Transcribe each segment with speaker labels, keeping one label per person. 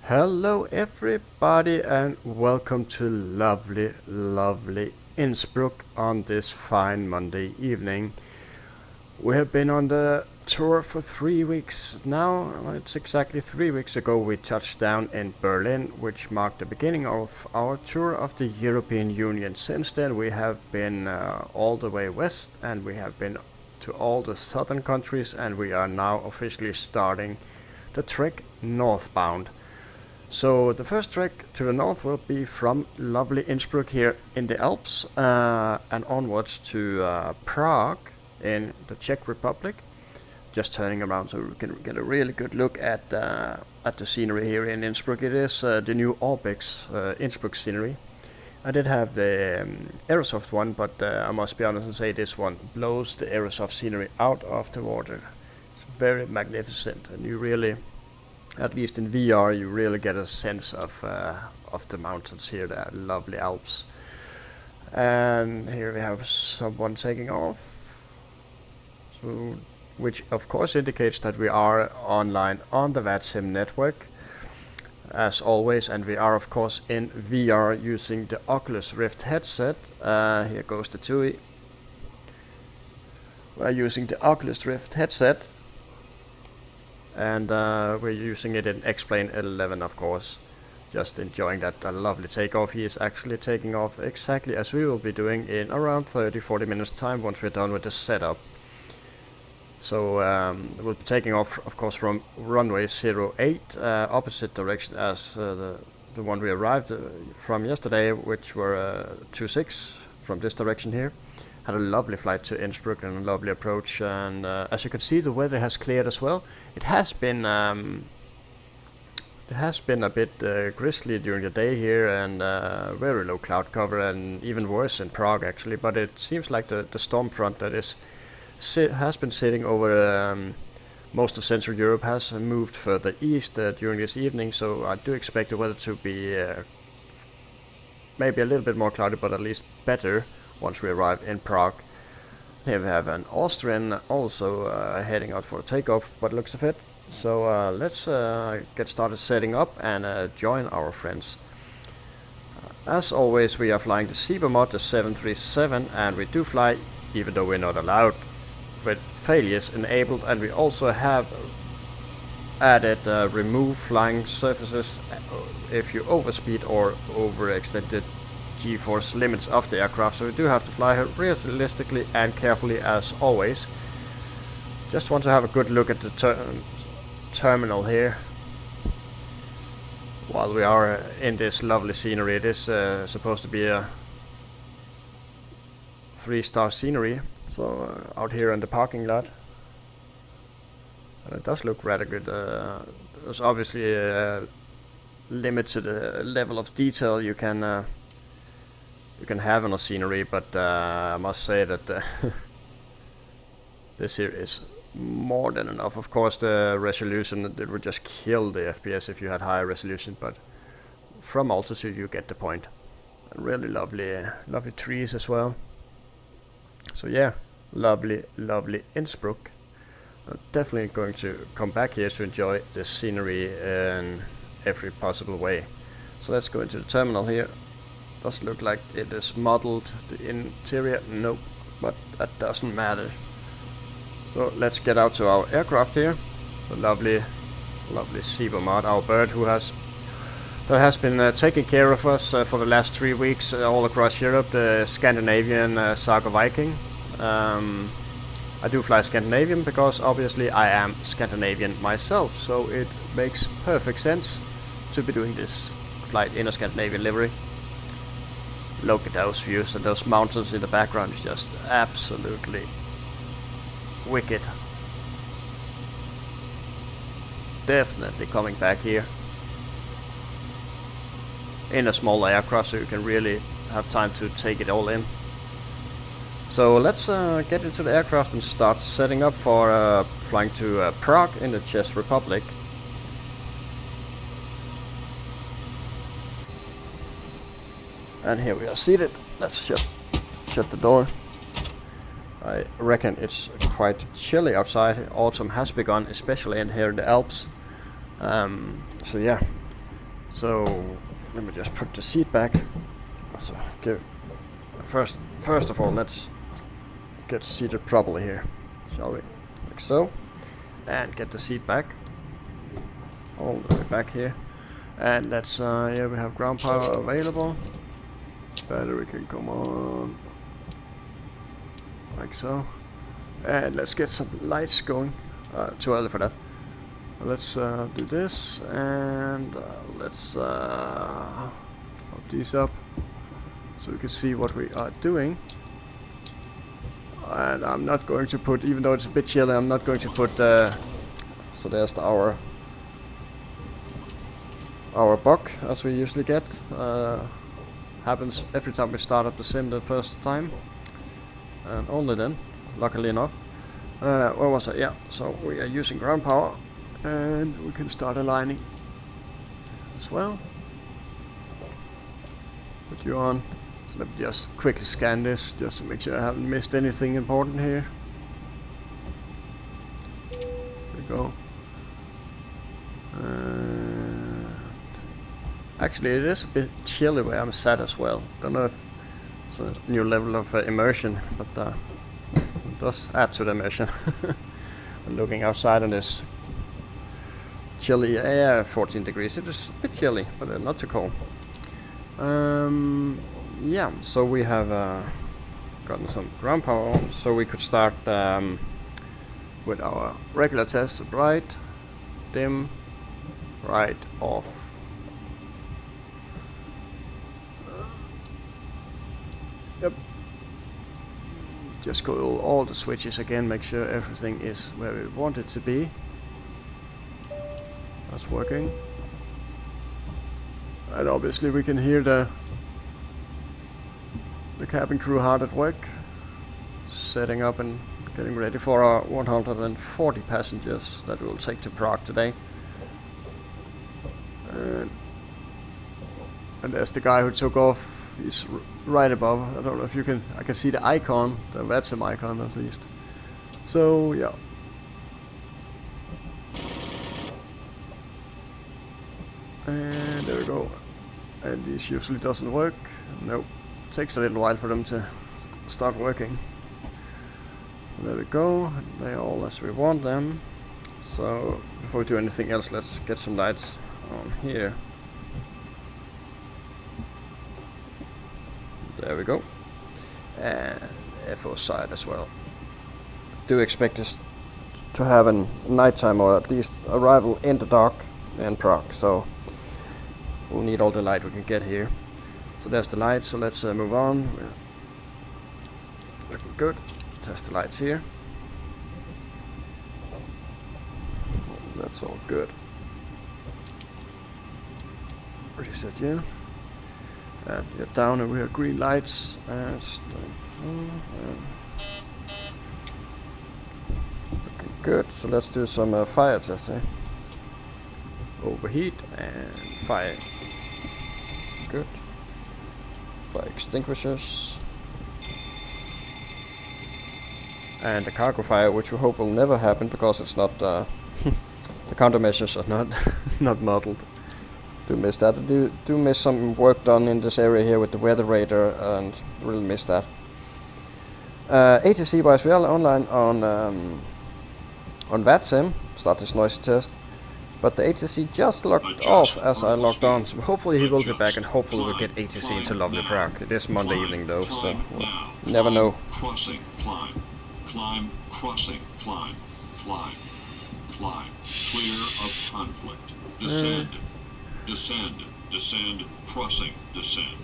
Speaker 1: Hello everybody and welcome to lovely Innsbruck on this fine Monday evening. We have been on the tour for 3 weeks now. It's exactly 3 weeks ago we touched down in Berlin, which marked the beginning of our tour of the European Union. Since then we have been all the way west, and we have been to all the southern countries, and we are now officially starting the trek northbound. So the first trek to the north will be from lovely Innsbruck here in the Alps and onwards to Prague in the Czech Republic. Just turning around so we can get a really good look at the scenery here in Innsbruck. It is the new Orbix Innsbruck scenery. I did have the Aerosoft one, but I must be honest and say this one blows the Aerosoft scenery out of the water. It's very magnificent, and you really, at least in VR, you really get a sense of the mountains here, the lovely Alps. And here we have someone taking off, so, which of course indicates that we are online on the VATSIM network, as always, and we are of course in VR using the Oculus Rift headset. Here goes the TUI. We're using the Oculus Rift headset, and we're using it in X-Plane 11, of course. Just enjoying that lovely takeoff. He is actually taking off exactly as we will be doing in around 30-40 minutes time once we're done with the setup. So we'll be taking off, of course, from runway 08, opposite direction as the one we arrived from yesterday, which were 26 from this direction here. Had a lovely flight to Innsbruck and a lovely approach, and as you can see, the weather has cleared as well. It has been a bit grisly during the day here, and very low cloud cover, and even worse in Prague actually. But it seems like the storm front that has been sitting over most of Central Europe has moved further east during this evening. So I do expect the weather to be maybe a little bit more cloudy, but at least better once we arrive in Prague. Here we have an Austrian also heading out for a takeoff, but looks of it. So let's get started setting up and join our friends. As always, we are flying the Cybermod, the 737, and we do fly, even though we're not allowed, with failures enabled, and we also have added remove flying surfaces if you overspeed or overextend the G-force limits of the aircraft. So we do have to fly her realistically and carefully as always. Just want to have a good look at the terminal here while we are in this lovely scenery. It is supposed to be a 3-star scenery. So out here in the parking lot, and it does look rather good. There's obviously a limit to the level of detail you can have on a scenery, but I must say that this here is more than enough. Of course, the resolution, it would just kill the FPS if you had higher resolution, but from altitude you get the point. And really lovely trees as well. So yeah, lovely Innsbruck. I'm definitely going to come back here to enjoy the scenery in every possible way. So let's go into the terminal here. Doesn't look like it is modeled, the interior, nope, but that doesn't matter. So let's get out to our aircraft here. The lovely Cybermod, our bird that has been taking care of us for the last 3 weeks all across Europe, the Scandinavian Saga Viking. I do fly Scandinavian because obviously I am Scandinavian myself, so it makes perfect sense to be doing this flight in a Scandinavian livery. Look at those views, and those mountains in the background is just absolutely wicked. Definitely coming back here in a small aircraft so you can really have time to take it all in. So let's get into the aircraft and start setting up for flying to Prague in the Czech Republic. And here we are seated. Let's shut the door. I reckon it's quite chilly outside. Autumn has begun, especially in here in the Alps. So yeah, So let me just put the seat back. So first of all, let's get seated properly here, shall we? Like so, and get the seat back, all the way back here. And let's yeah, we have ground power available. Battery can come on, like so. And let's get some lights going. Too early for that. Let's do this, and let's pop these up so we can see what we are doing. And I'm not going to put, even though it's a bit chilly, I'm not going to put so there's our buck, as we usually get. Happens every time we start up the sim the first time, and only then, luckily enough. Where was it? Yeah, so we are using ground power, and we can start aligning as well. Put you on. So let me just quickly scan this, just to make sure I haven't missed anything important here. There we go. Actually, it is a bit chilly where I'm sat as well. Don't know if it's a new level of immersion, but it does add to the immersion. Looking outside on this chilly air, 14 degrees. It is a bit chilly, but not too cold. Yeah, so we have gotten some ground power on, so we could start with our regular test: bright, dim, right, off. Yep. Just go all the switches again, make sure everything is where we want it to be. That's working. And obviously we can hear the cabin crew hard at work, setting up and getting ready for our 140 passengers that we'll take to Prague today. And there's the guy who took off. He's right above. I don't know if you can. I can see the icon, the Vatsum icon at least. So yeah. And there we go. And this usually doesn't work. Nope. Takes a little while for them to start working. There we go. They're all as we want them. So before we do anything else, let's get some lights on here. There we go. And FO side as well. Do expect us to have a nighttime, or at least arrival in the dark in Prague. So we'll need all the light we can get here. So there's the lights, so let's move on. Looking good. Test the lights here. That's all good. Reset you. And you're down, and we have green lights. Looking good. So let's do some fire testing. Overheat and fire. Good. Fire extinguishers. And the cargo fire, which we hope will never happen because it's not the countermeasures are not not modeled. Do miss that. Do miss some work done in this area here with the weather radar, and really miss that. ATC wise, we are online on VATSIM. Start this noise test. But the ATC just logged off as I logged on, so hopefully he will be back, and hopefully we'll get ATC into lovely Prague. It is Monday evening though, so we'll never know.
Speaker 2: Crossing, climb, crossing, climb, clear of conflict, descend, crossing, descend.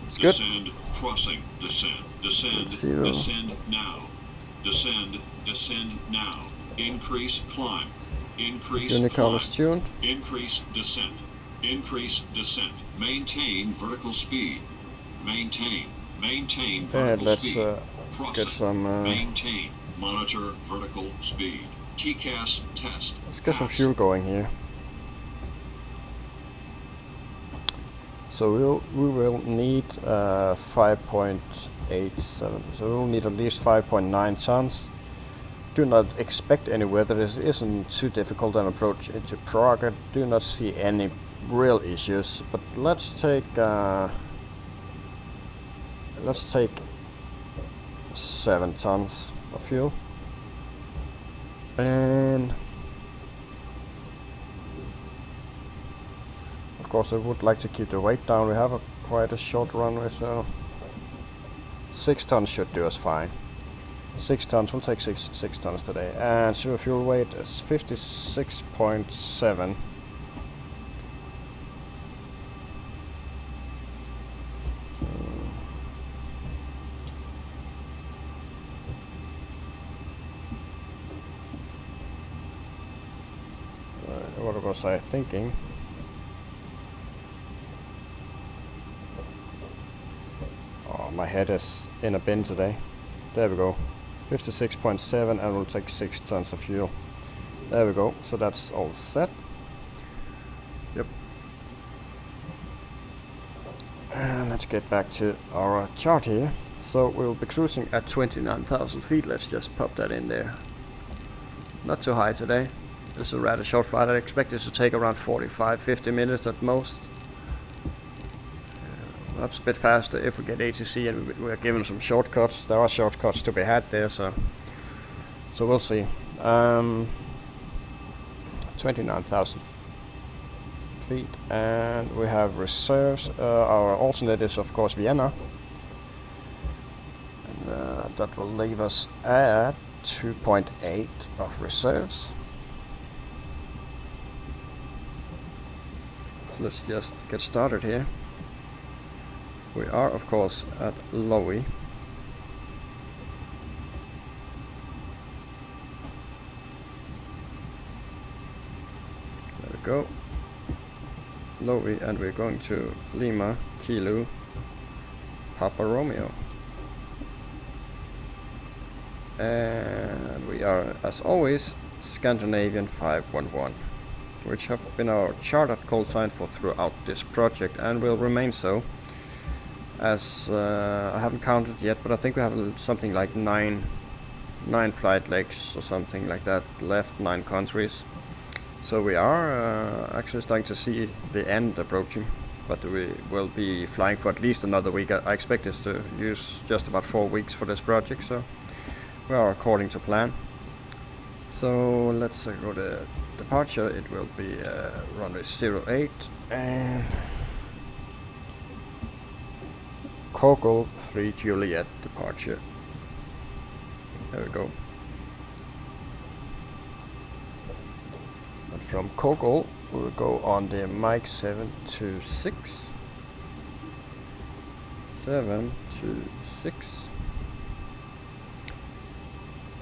Speaker 1: It's good.
Speaker 2: Descend, crossing, descend now, increase, climb. Increase
Speaker 1: Unical is tuned.
Speaker 2: Increase descent. Maintain vertical speed. Maintain
Speaker 1: And
Speaker 2: vertical
Speaker 1: let's
Speaker 2: speed.
Speaker 1: get some.
Speaker 2: Maintain. Monitor vertical speed. TCAS test.
Speaker 1: Let's get some fuel going here. So we will need 5.87. So we'll need at least 5.9 tons. Do not expect any weather. It isn't too difficult an approach into Prague. I do not see any real issues. But let's take 7 tons of fuel, and of course I would like to keep the weight down. We have quite a short runway, so 6 tons should do us fine. 6 tons, we'll take 6 tons today. And zero fuel weight is 56.7. What was I thinking? Oh, my head is in a bin today. There we go. 56.7, and we'll take 6 tons of fuel. There we go. So that's all set. Yep. And let's get back to our chart here. So we'll be cruising at 29,000 feet. Let's just pop that in there. Not too high today. This is a rather short flight. I expect this to take around 45-50 minutes at most. Perhaps a bit faster if we get ATC and we're given some shortcuts. There are shortcuts to be had there, so we'll see. 29,000 feet, and we have reserves. Our alternate is of course Vienna, and that will leave us at 2.8 of reserves. So let's just get started here. We are of course at Lowy. There we go. Lowy, and we're going to Lima, Kilo, Papa Romeo. And we are, as always, Scandinavian 511, which have been our chartered call sign for throughout this project and will remain so. As I haven't counted yet, but I think we have something like nine flight legs or something like that left, 9 countries. So we are actually starting to see the end approaching, but we will be flying for at least another week. I expect us to use just about 4 weeks for this project, so we are according to plan. So let's go to departure. It will be runway 08 and Coco 3 Juliet departure. There we go. And from Coco we'll go on the Mike 726.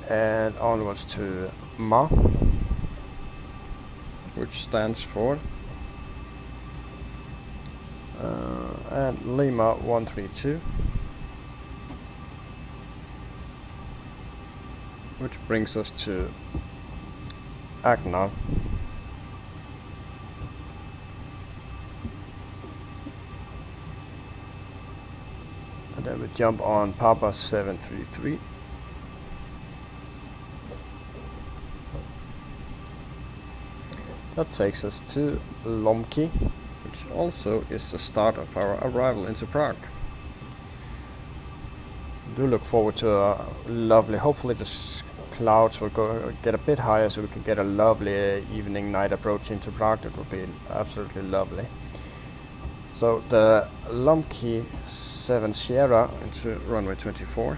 Speaker 1: And onwards to Ma, which stands for and Lima 132, which brings us to Agna. And then we jump on Papa 733. That takes us to Lomki, which also is the start of our arrival into Prague. Do look forward to a lovely, hopefully the clouds will get a bit higher so we can get a lovely evening night approach into Prague. That would be absolutely lovely. So the Lomki 7 Sierra into runway 24.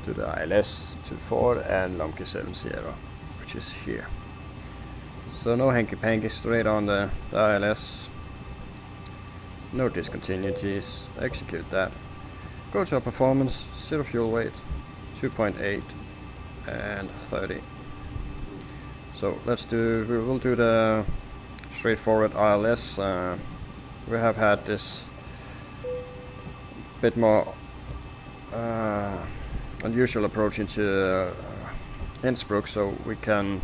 Speaker 1: To the ILS 24 and Lomki 7 Sierra, which is here. So no hanky-panky, straight on the ILS. No discontinuities. Execute that. Go to our performance, 0 fuel weight, 2.8 and 30. So we will do the straightforward ILS. We have had this bit more unusual approach into Innsbruck, so we can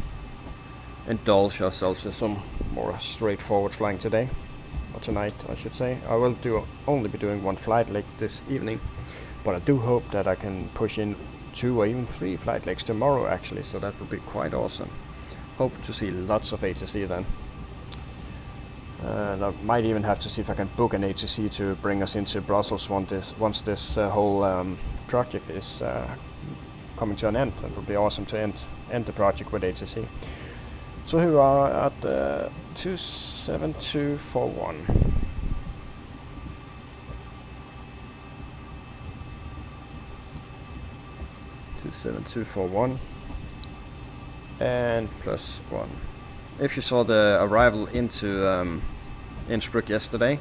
Speaker 1: indulge ourselves in some more straightforward flying today. or tonight I should say. I will only be doing one flight leg this evening, but I do hope that I can push in 2 or even 3 flight legs tomorrow actually, so that would be quite awesome. Hope to see lots of ATC then. And I might even have to see if I can book an ATC to bring us into Brussels once this whole project is coming to an end. That would be awesome to end the project with ATC. So here we are at 27241. 27241 and +1. If you saw the arrival into Innsbruck yesterday,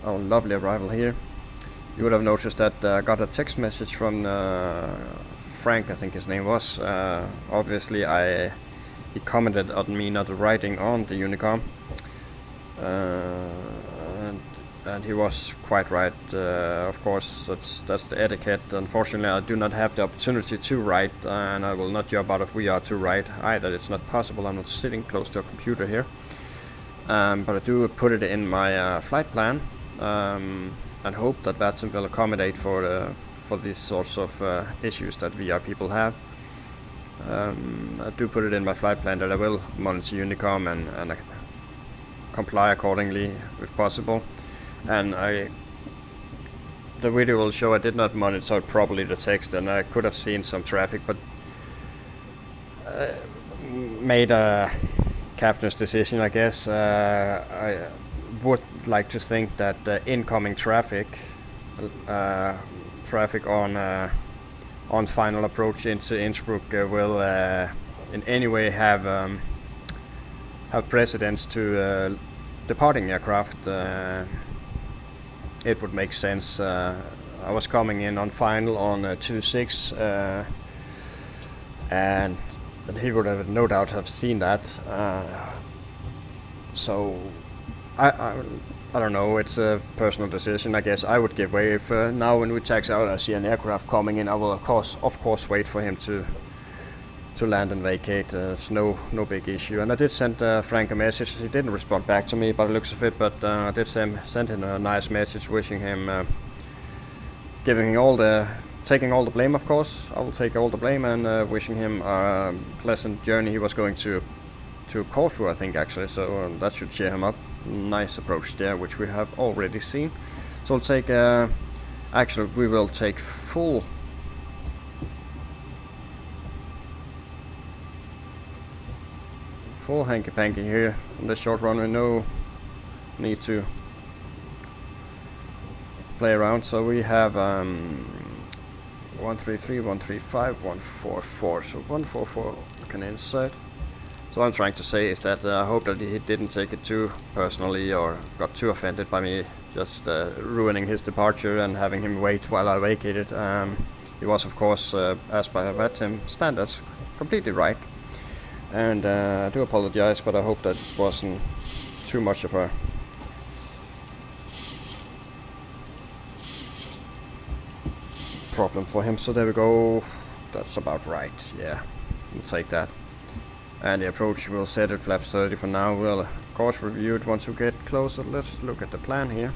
Speaker 1: our lovely arrival here, you would have noticed that I got a text message from Frank, I think his name was. Obviously he commented on me not writing on the Unicom, and he was quite right. Of course, that's the etiquette. Unfortunately, I do not have the opportunity to write, and I will not jump out of VR to write either. It's not possible. I'm not sitting close to a computer here, but I do put it in my flight plan, and hope that VATSIM will accommodate for these sorts of issues that VR people have. I do put it in my flight plan that I will monitor Unicom and comply accordingly if possible. And the video will show I did not monitor properly the text, and I could have seen some traffic, but made a captain's decision, I guess. I would like to think that the incoming traffic on final approach into Innsbruck will in any way have precedence to departing aircraft. It would make sense. I was coming in on final on 26, and he would have no doubt have seen that. So I don't know. It's a personal decision. I guess I would give way if now when we taxi out, I see an aircraft coming in. I will of course wait for him to land and vacate. It's no big issue. And I did send Frank a message. He didn't respond back to me by the looks of it, but I did send him a nice message wishing him, taking all the blame, of course. I will take all the blame, and wishing him a pleasant journey. He was going to Corfu, I think, actually, so that should cheer him up. Nice approach there, which we have already seen. So we'll take actually we will take full hanky-panky here on the short runway. No need to play around. So we have 133, 135, 144. So 144 can insert. So what I'm trying to say is that I hope that he didn't take it too personally or got too offended by me just ruining his departure and having him wait while I vacated. He was, of course, as by VATSIM standards, completely right. And I do apologize, but I hope that wasn't too much of a problem for him. So there we go. That's about right. Yeah, we'll take that. And the approach will set at flaps 30 for now. We'll of course review it once we get closer. Let's look at the plan here.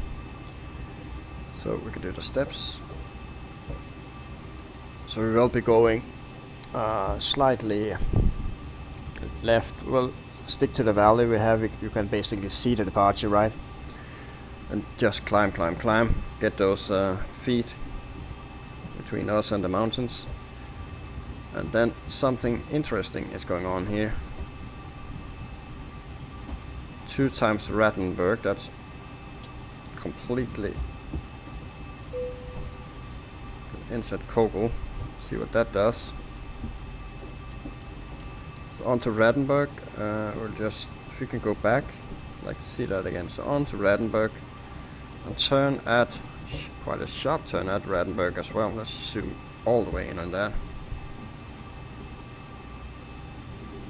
Speaker 1: So we can do the steps. So we will be going slightly left. We'll stick to the valley we have. You can basically see the departure, right? And just climb. Get those feet between us and the mountains. And then something interesting is going on here. 2 times Rattenberg, that's completely insert Kogel, see what that does. So on to Rattenberg, we'll just, if we can go back, I'd like to see that again. So on to Rattenberg and turn at, quite a sharp turn at Rattenberg as well. Let's zoom all the way in on that.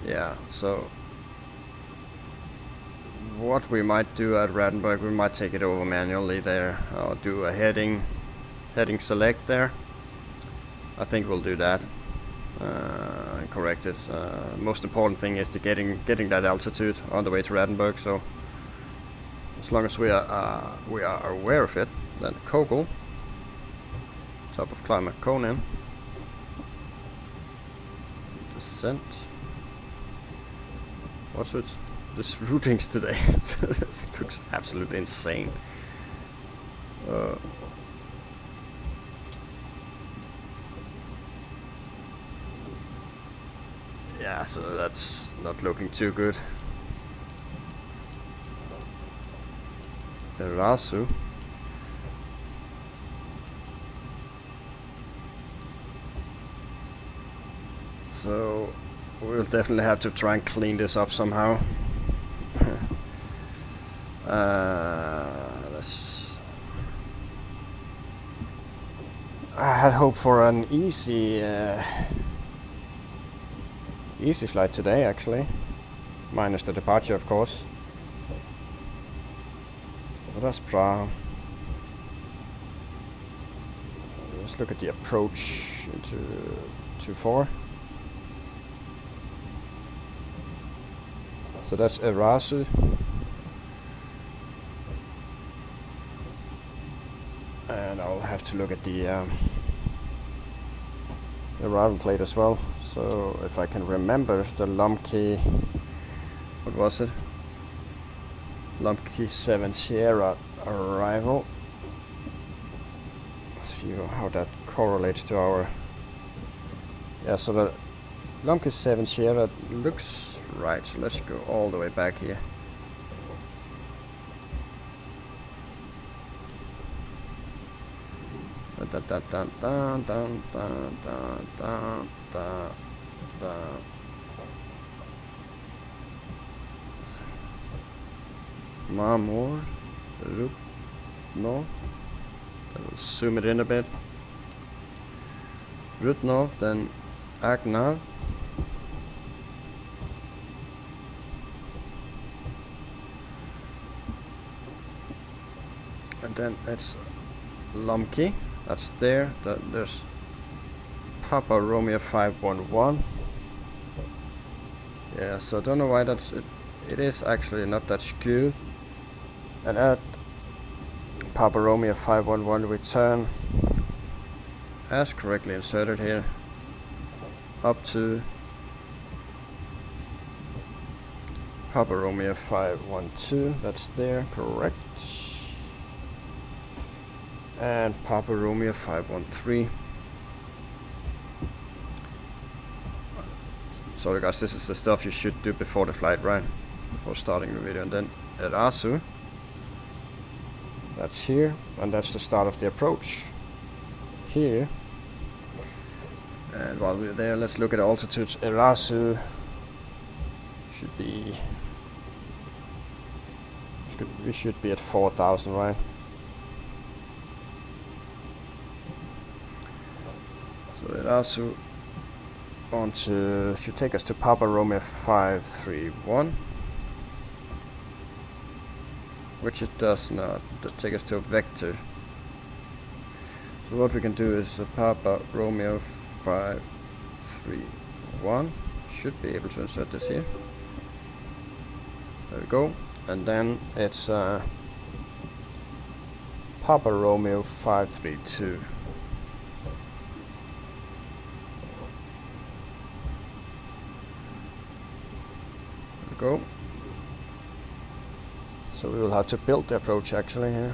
Speaker 1: Yeah, so what we might do at Rattenberg, we might take it over manually there. I'll do a heading select there. I think we'll do that and correct it. Most important thing is to getting that altitude on the way to Rattenberg. So as long as we are aware of it. Then Kogel, top of climate Conan, descent. What's with this routings today? This looks absolutely insane. Yeah, so that's not looking too good. Erasu. So we'll definitely have to try and clean this up somehow. I had hoped for an easy flight today, actually, minus the departure, of course. But that's Prague. Let's look at the approach into 2-4. So that's Erasu. And I'll have to look at the arrival plate as well. So if I can remember the Lumkey, what was it? Lumkey 7 Sierra arrival. Let's see how that correlates to our... Yeah, so the Lumkey 7 Sierra looks right. So let's go all the way back here. Marmor, Rudnov. I'll zoom it in a bit. Rudnov, then Agnav. And then it's Lumkey. That's there. There's Papa Romeo 511. Yeah, so I don't know why that's it. It is actually not that skewed. And at Papa Romeo 511 return as correctly inserted here up to Papa Romeo 512. That's there, correct. And Papa Romeo 513. Sorry guys, this is the stuff you should do before the flight, right? Before starting the video. And then at Asu, that's here, and that's the start of the approach here. And while we're there, let's look at altitudes. Erasu should be, we should be at 4,000, right? So Erasu should take us to Papa Romeo 531, which it does not. Take us to a vector. So what we can do is Papa Romeo 531. Should be able to insert this here. There we go. And then it's Papa Romeo 532. Go. So we will have to build the approach actually here,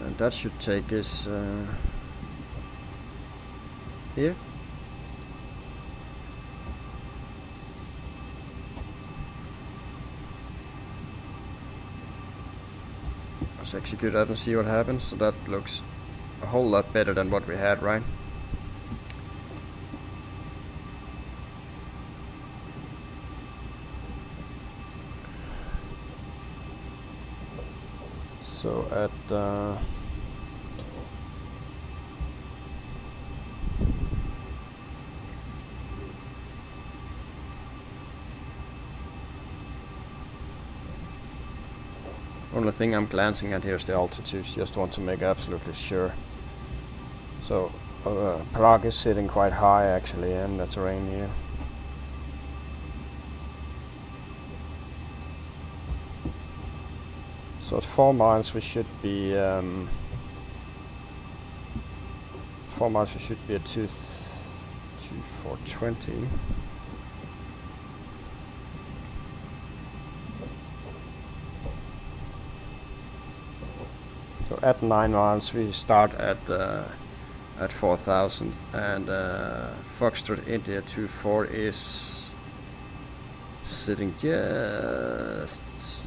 Speaker 1: and that should take us here. Let's execute that and see what happens. So that looks a whole lot better than what we had, right? So at only thing I'm glancing at here is the altitudes, just want to make absolutely sure. So Prague is sitting quite high actually in the terrain here. So at 4 miles we should be 4 miles we should be at 2420. So at 9 miles we start at 4,000, and Foxtrot India 24 is sitting just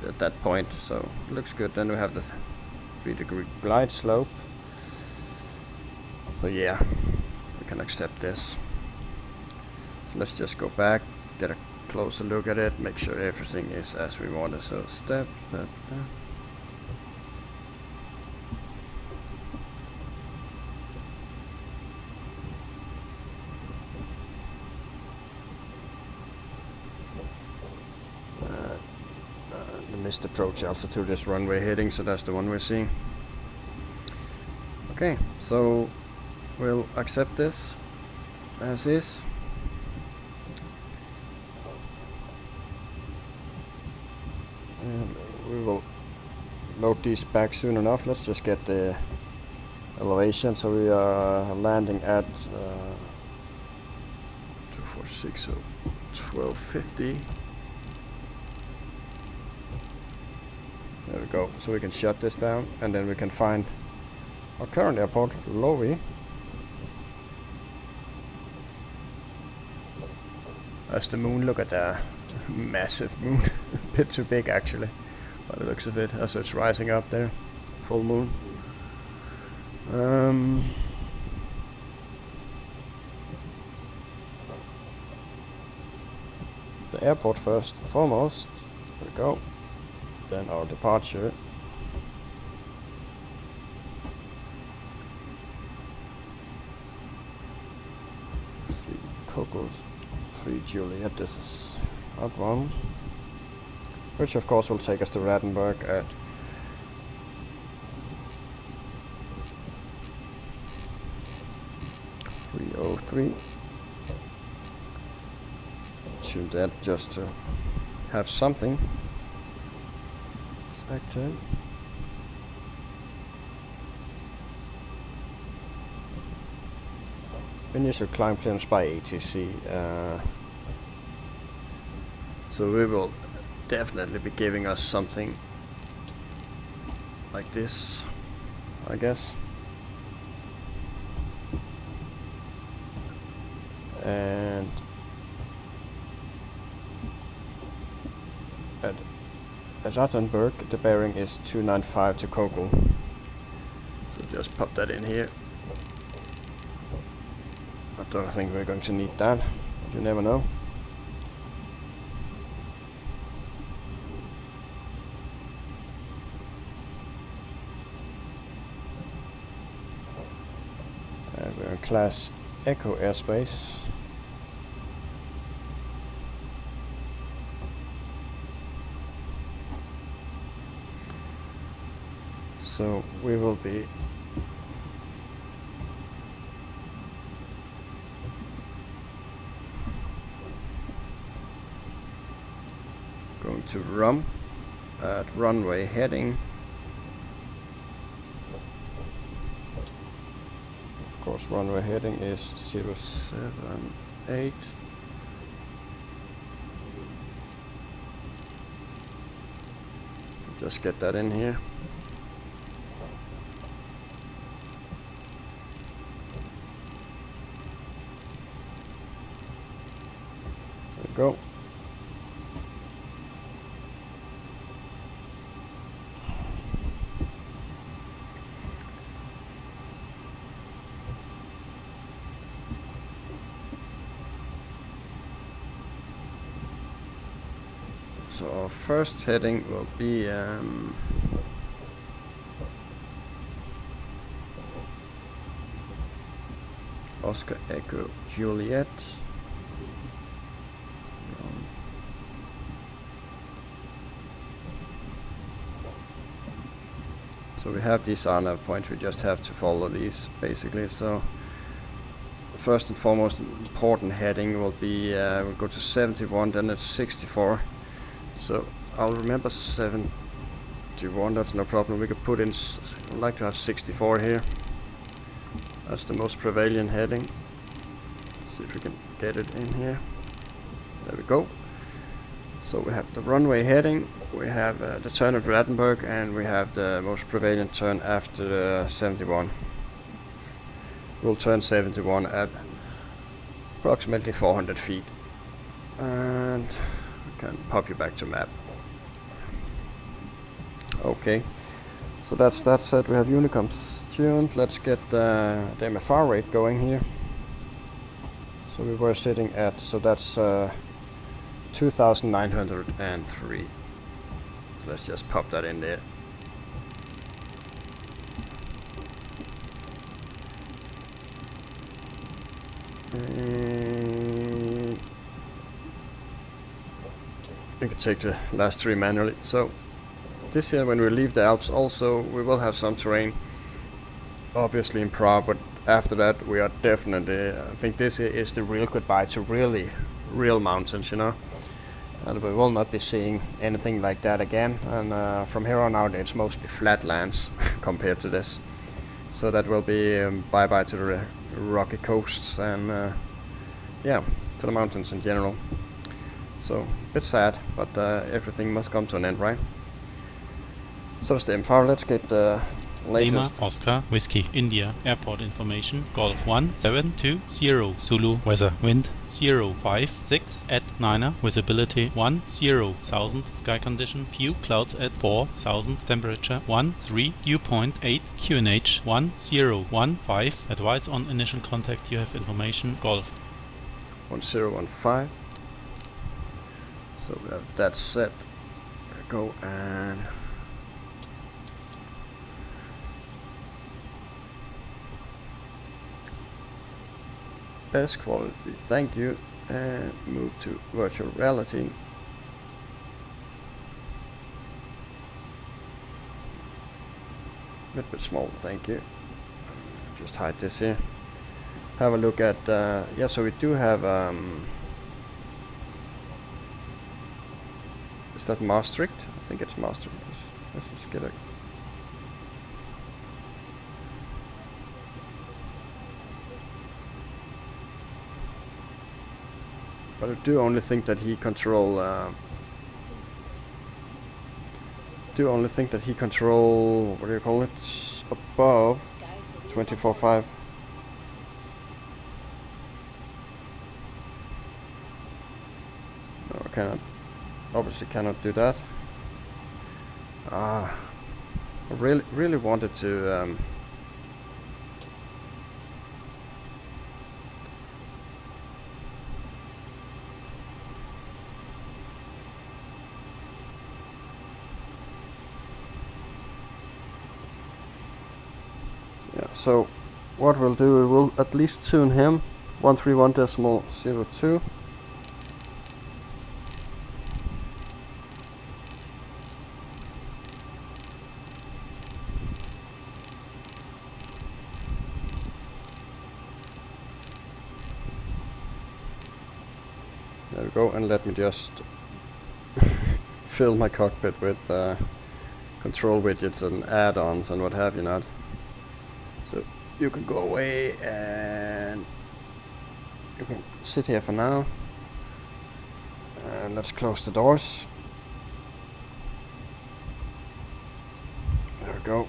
Speaker 1: at that point, so looks good. Then we have the 3-degree glide slope. But yeah, we can accept this. So let's just go back, get a closer look at it, make sure everything is as we wanted. So step. Missed approach altitude is runway heading, so that's the one we're seeing. Okay, so we'll accept this as is. And we will load these back soon enough. Let's just get the elevation. So we are landing at 246, so 1250. There we go. So we can shut this down, and then we can find our current airport, Lowy. That's the moon. Look at that massive moon. A bit too big actually, by the looks of it, as it's rising up there. Full moon. The airport first and foremost. There we go. Then our departure. 3 Cocos, 3 Juliet. This is that one, which of course will take us to Rattenberg at 303. Tune that just to have something. Active. Initial climb clearance by ATC. So we will definitely be giving us something like this, I guess. And at Rattenberg, the bearing is 295 to Coco. So just pop that in here. I don't think we're going to need that. You never know. And we're in class Echo airspace. So we will be going to rump at runway heading. Of course, runway heading is 078. Just get that in here. Go. So our first heading will be Oscar Echo Juliet. So we have these RNAV points, we just have to follow these basically. So first and foremost important heading will be, we'll go to 71, then it's 64. So I'll remember 72 51, that's no problem. We could put in, I'd like to have 64 here. That's the most prevalent heading. Let's see if we can get it in here. There we go. So we have the runway heading, we have the turn at Rattenberg, and we have the most prevalent turn after 71. We'll turn 71 at approximately 400 feet. And we can pop you back to map. Okay, so that's that set. We have Unicoms tuned. Let's get the MFR rate going here. So we were sitting at, so that's 2,903. So let's just pop that in there. We can take the last three manually. So this year when we leave the Alps also we will have some terrain, obviously in Prague, but after that we are definitely, I think this is the real goodbye to really real mountains, you know. And we will not be seeing anything like that again, and from here on out it's mostly flatlands compared to this. So that will be bye bye to the rocky coasts and yeah, to the mountains in general. So a bit sad, but everything must come to an end, right? So that's the MFR. Let's get the latest.
Speaker 3: Lima, Oscar, Whiskey, India, airport information, Golf 1720, Zulu, weather, wind 056 at 9er, visibility 10,000, sky condition, few clouds at 4,000, temperature 13, dew point 8, QNH 1015, advice on initial contact, you have information, Golf
Speaker 1: 1015. So we have that set. Go and best quality, thank you, and move to virtual reality. A little bit small, thank you. Just hide this here. Have a look at, yeah, so we do have, is that Maastricht? I think it's Maastricht. Let's just get a but I do only think that he control what do you call it, above 24.5. No, I cannot, obviously cannot do that. I really wanted to so what we'll do, we will at least tune him 131.02. There we go, and let me just fill my cockpit with control widgets and add-ons and what have you not. So you can go away and you can sit here for now. And let's close the doors. There we go.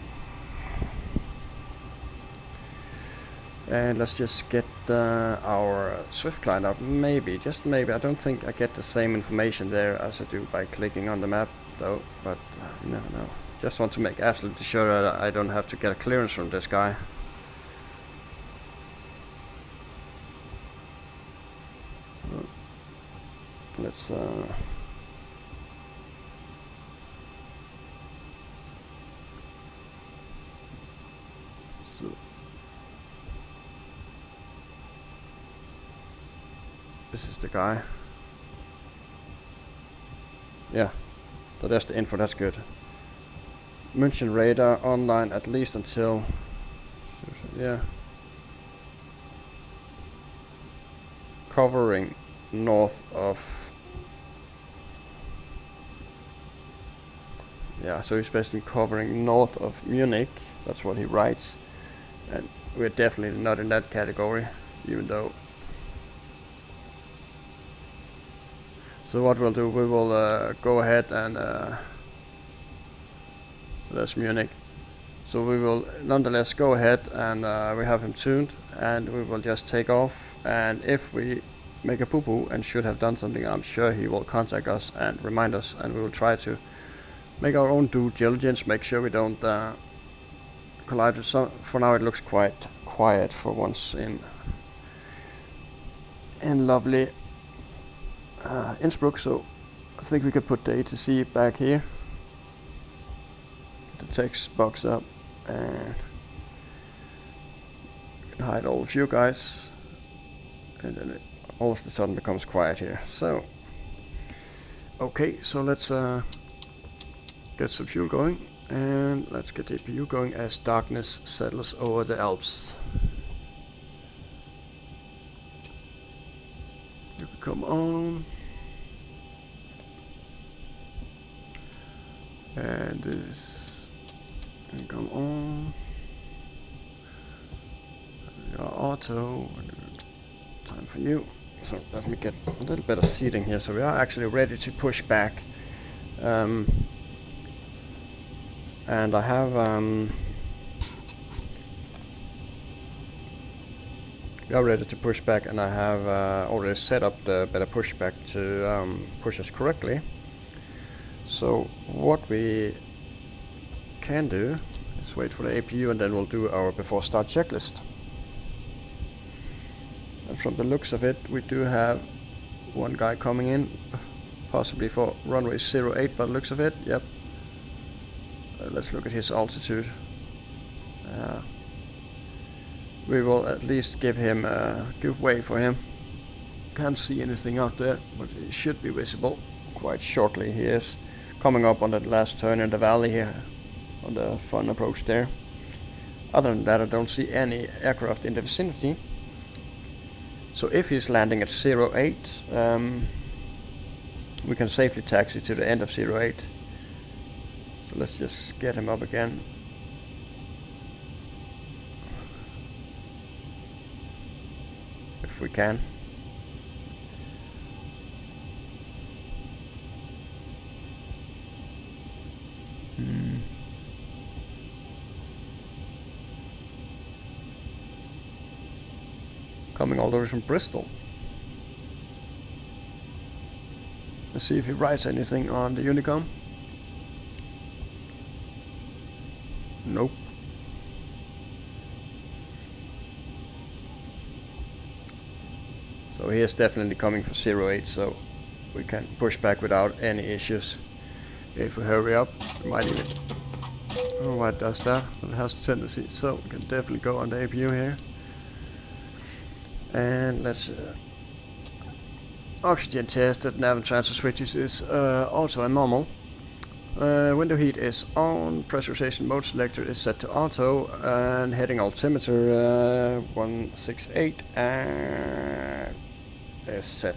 Speaker 1: And let's just get our Swift client up. Maybe, just maybe. I don't think I get the same information there as I do by clicking on the map though, but you never know. Just want to make absolutely sure that I don't have to get a clearance from this guy. So let's so this is the guy. Yeah, so that's the info, that's good. München radar online at least until, yeah, covering north of yeah, so he's basically covering north of Munich. That's what he writes, and we're definitely not in that category, even though. So what we'll do, we will go ahead and so that's Munich. So we will nonetheless go ahead and we have him tuned, and we will just take off. And if we make a poo-poo and should have done something, I'm sure he will contact us and remind us, and we will try to make our own due diligence, make sure we don't collide with some. For now it looks quite quiet for once in lovely Innsbruck, so I think we could put the ATC back here, the text box up, and hide all of you guys, and then it all of a sudden becomes quiet here. So okay, so let's get some fuel going, and let's get the APU going as darkness settles over the Alps. You can come on, and this can come on. Your auto. Time for you. So let me get a little bit of seating here, so we are actually ready to push back. And I have we are ready to push back, and I have already set up the better pushback to push us correctly. So what we can do is wait for the APU, and then we'll do our before start checklist. And from the looks of it, we do have one guy coming in, possibly for runway 08 by the looks of it. Yep. Let's look at his altitude. We will at least give him give way for him. Can't see anything out there, but he should be visible quite shortly. He is coming up on that last turn in the valley here, on the fun approach there. Other than that, I don't see any aircraft in the vicinity. So if he's landing at 08, we can safely taxi to the end of 08. So let's just get him up again. If we can. Coming all the way from Bristol. Let's see if he writes anything on the Unicom. Nope. So he is definitely coming for 08, so we can push back without any issues. If we hurry up, we might even... Oh, why it does that? It has a tendency, so we can definitely go on the APU here. And let's oxygen test at nav and transfer switches is auto and normal. Window heat is on, pressurization mode selector is set to auto, and heading altimeter 168 is set.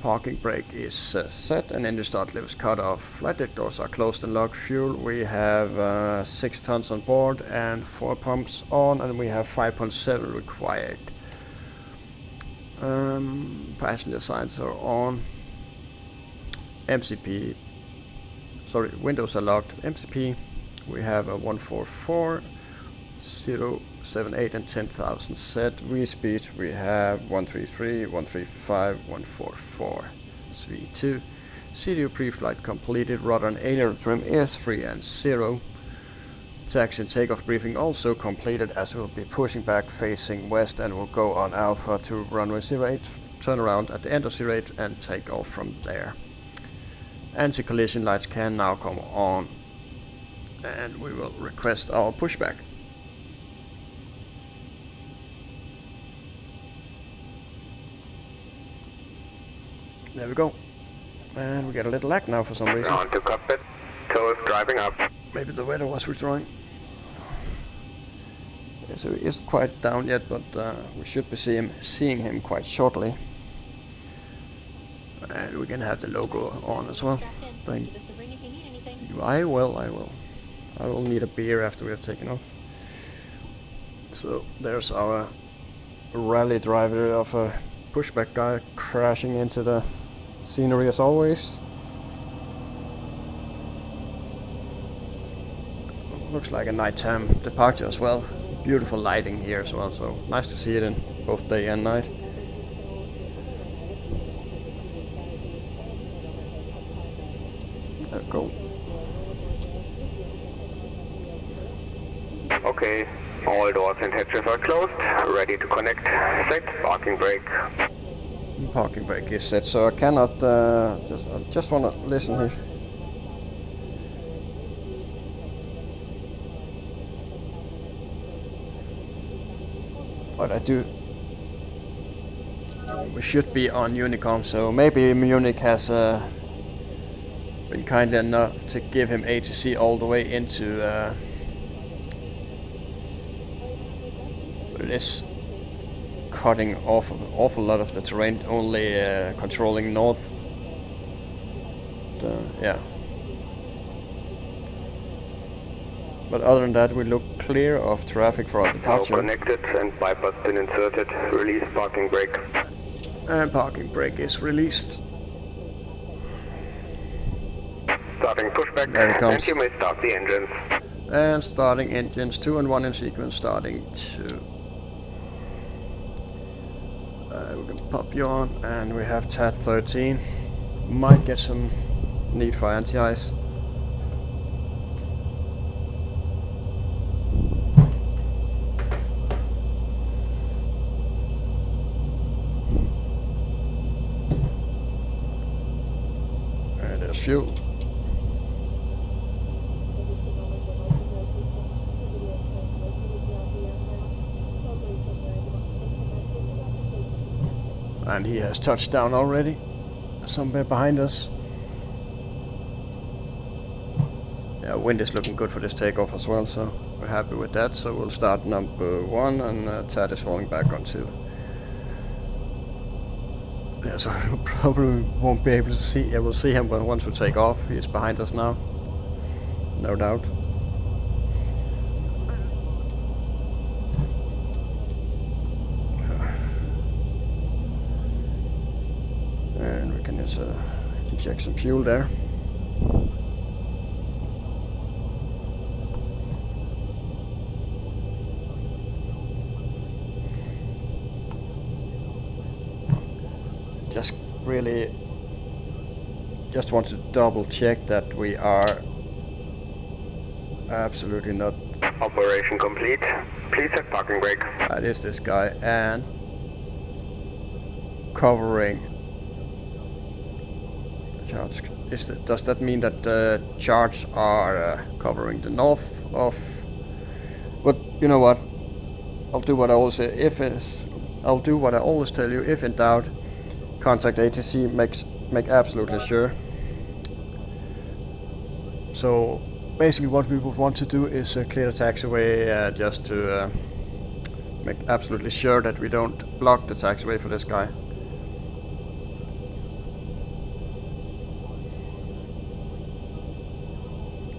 Speaker 1: Parking brake is set, and engine start lever is cut off. Flight deck doors are closed and locked. Fuel, we have 6 tons on board and 4 pumps on, and we have 5.7 required. Passenger signs are on. MCP, sorry, windows are locked. MCP, we have a 144, 078 and 10,000 set. V-speed, we have 133, 135, 144. V2. CDU pre-flight completed. Rudder and aileron trim is 3 and 0. Taxi and takeoff briefing also completed, as we'll be pushing back facing west, and we'll go on Alpha to runway 08, turn around at the end of 08 and take off from there. Anti-collision lights can now come on, and we will request our pushback. There we go. And we get a little lag now for some reason.
Speaker 4: On to cockpit. Tow is driving up.
Speaker 1: Maybe the weather was withdrawing. Yeah, so he isn't quite down yet, but we should be seeing him quite shortly. And we can have the logo on as well.
Speaker 5: Captain,
Speaker 1: Thank
Speaker 5: Give us a ring if you need anything.
Speaker 1: you. I will. I will need a beer after we have taken off. So there's our rally driver of a pushback guy crashing into the scenery as always. Looks like a nighttime departure as well. Beautiful lighting here as well, so nice to see it in both day and night. Go.
Speaker 4: Okay, all doors and hatches are closed. Ready to connect. Set parking brake.
Speaker 1: Parking brake is set, so I cannot I just want to listen here. But I do. We should be on Unicom, so maybe Munich has been kind enough to give him ATC all the way into it is cutting off an awful lot of the terrain, only controlling north. Yeah. But other than that, we look clear of traffic for our
Speaker 4: Now
Speaker 1: departure.
Speaker 4: connected and bypass pin inserted. Release parking brake.
Speaker 1: And parking brake is released.
Speaker 4: Starting pushback.
Speaker 1: There it comes.
Speaker 4: And you may start the engines.
Speaker 1: And starting engines, 2 and 1 in sequence, starting 2. We can pop you on, and we have TAT 13. Might get some need for anti-ice. And there's fuel. And he has touched down already, somewhere behind us. Yeah, wind is looking good for this takeoff as well, so we're happy with that. So we'll start number 1, and Tad is falling back on 2. Yeah, so we probably won't be able to see. Yeah, we'll see him once we take off. He's behind us now, no doubt. And we can just inject some fuel there. Just really just want to double check that we are absolutely not.
Speaker 4: Operation complete. Please set parking brake.
Speaker 1: That is this guy, and covering. Does that mean that the charts are covering the north of? But you know what? I'll do what I always say. I'll do what I always tell you. If in doubt, contact ATC. Make absolutely sure. So basically, what we would want to do is clear the taxiway just to make absolutely sure that we don't block the taxiway for this guy.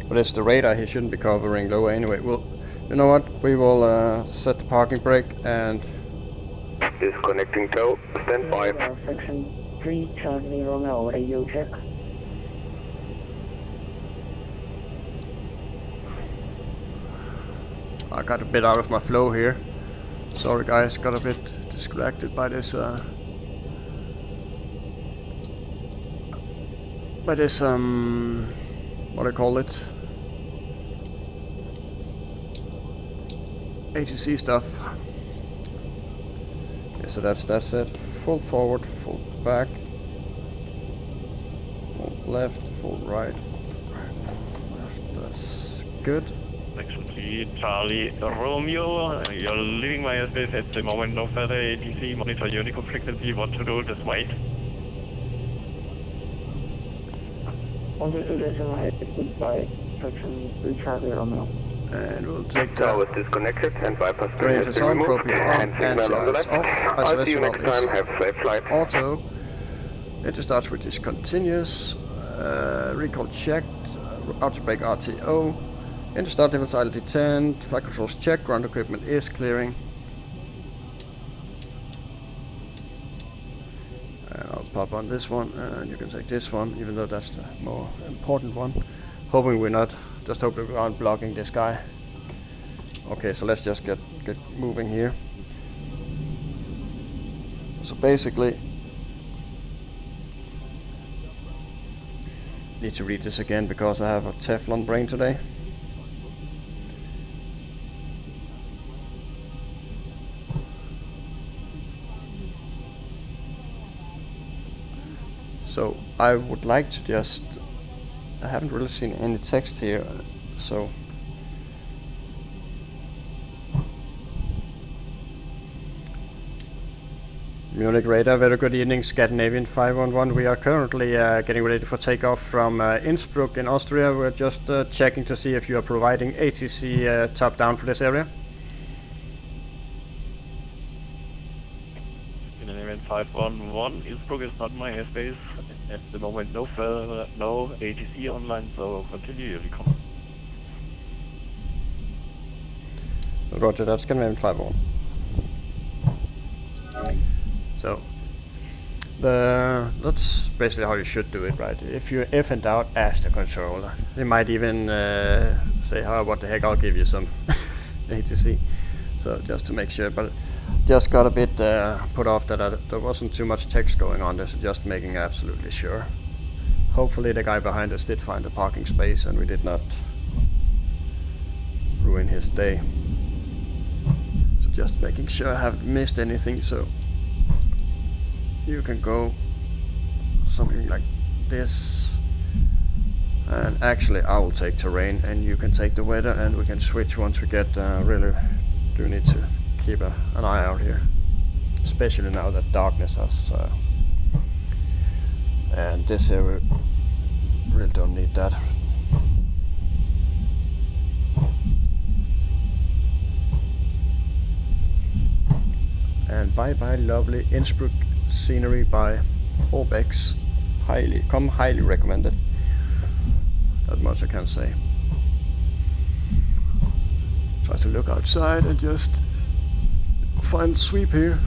Speaker 1: But it's the radar, he shouldn't be covering lower anyway. Well, you know what? We will set the parking brake and...
Speaker 4: Disconnecting tow. Stand by.
Speaker 6: Section 3, Charlie Romeo, radio check.
Speaker 1: I got a bit out of my flow here. Sorry guys, got a bit distracted by this what do I call it? ATC stuff. Okay, so that's it. Full forward, full back, full left, full right, left. That's good.
Speaker 7: Section 3, Charlie Romeo, you're leaving my airspace at the moment. No further ATC. Monitor Unicom frequency. What to do? Just wait.
Speaker 6: Goodbye. Section 3, Charlie Romeo.
Speaker 1: And we'll take
Speaker 4: Tow
Speaker 1: the
Speaker 4: is disconnected and bypass pin
Speaker 1: range
Speaker 4: has
Speaker 1: is
Speaker 4: been
Speaker 1: on,
Speaker 4: removed.
Speaker 1: propane on,
Speaker 4: And signal on the
Speaker 1: anti-ice
Speaker 4: left.
Speaker 1: off,
Speaker 4: I'll see you
Speaker 1: isolation
Speaker 4: next
Speaker 1: is
Speaker 4: time. Have a safe flight.
Speaker 1: auto. It starts with this continuous. recall checked, outer brake RTO, enter start levels ILD 10, flight controls check, ground equipment is clearing. And I'll pop on this one, and you can take this one, even though that's the more important one. Hoping we're not, just hope that we aren't blocking this guy. Okay, so let's just get moving here. So basically, need to read this again because I have a Teflon brain today. So I would like to just, I haven't really seen any text here, so Munich radar, very good evening, Scandinavian 511. We are currently getting ready for takeoff from Innsbruck in Austria. We're just checking to see if you are providing ATC top down for this area.
Speaker 7: Scandinavian 511, Innsbruck is not my airspace. At the moment, no further, no ATC online, so continue your recon.
Speaker 1: Roger, that's Scandinavian 511. So that's basically how you should do it, right? If in doubt, ask the controller. They might even say, "Oh, what the heck? I'll give you some ATC." So just to make sure, but just got a bit put off that there wasn't too much text going on there, so just making absolutely sure. Hopefully the guy behind us did find a parking space and we did not ruin his day. So just making sure I haven't missed anything, so you can go something like this, and actually I will take terrain and you can take the weather, and we can switch once we get really do need to keep an eye out here, especially now that darkness has and this here we really don't need that. And bye bye lovely Innsbruck scenery by Orbex, highly recommended. That much I can say. Try to look outside and just find sweep here.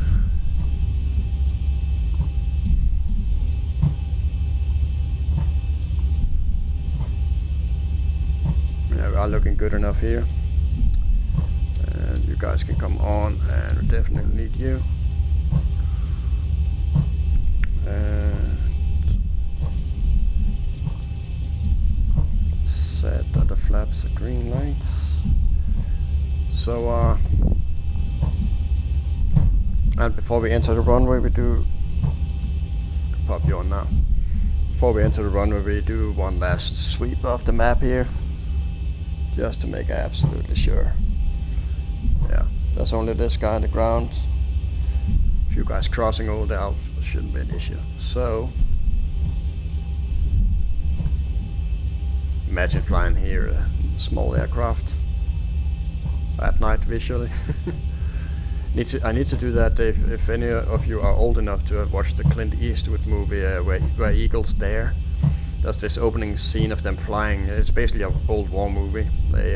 Speaker 1: Yeah, we are looking good enough here. And you guys can come on, and we definitely need you. And set that the flaps are green lights. So and before we enter the runway we do pop you on now. Before we enter the runway we do one last sweep of the map here, just to make absolutely sure. Yeah, there's only this guy on the ground. A few guys crossing over the Alps shouldn't be an issue. So imagine flying here a small aircraft at night visually. I need to do that if any of you are old enough to have watched the Clint Eastwood movie where Eagles Dare. There's this opening scene of them flying. It's basically an old war movie. They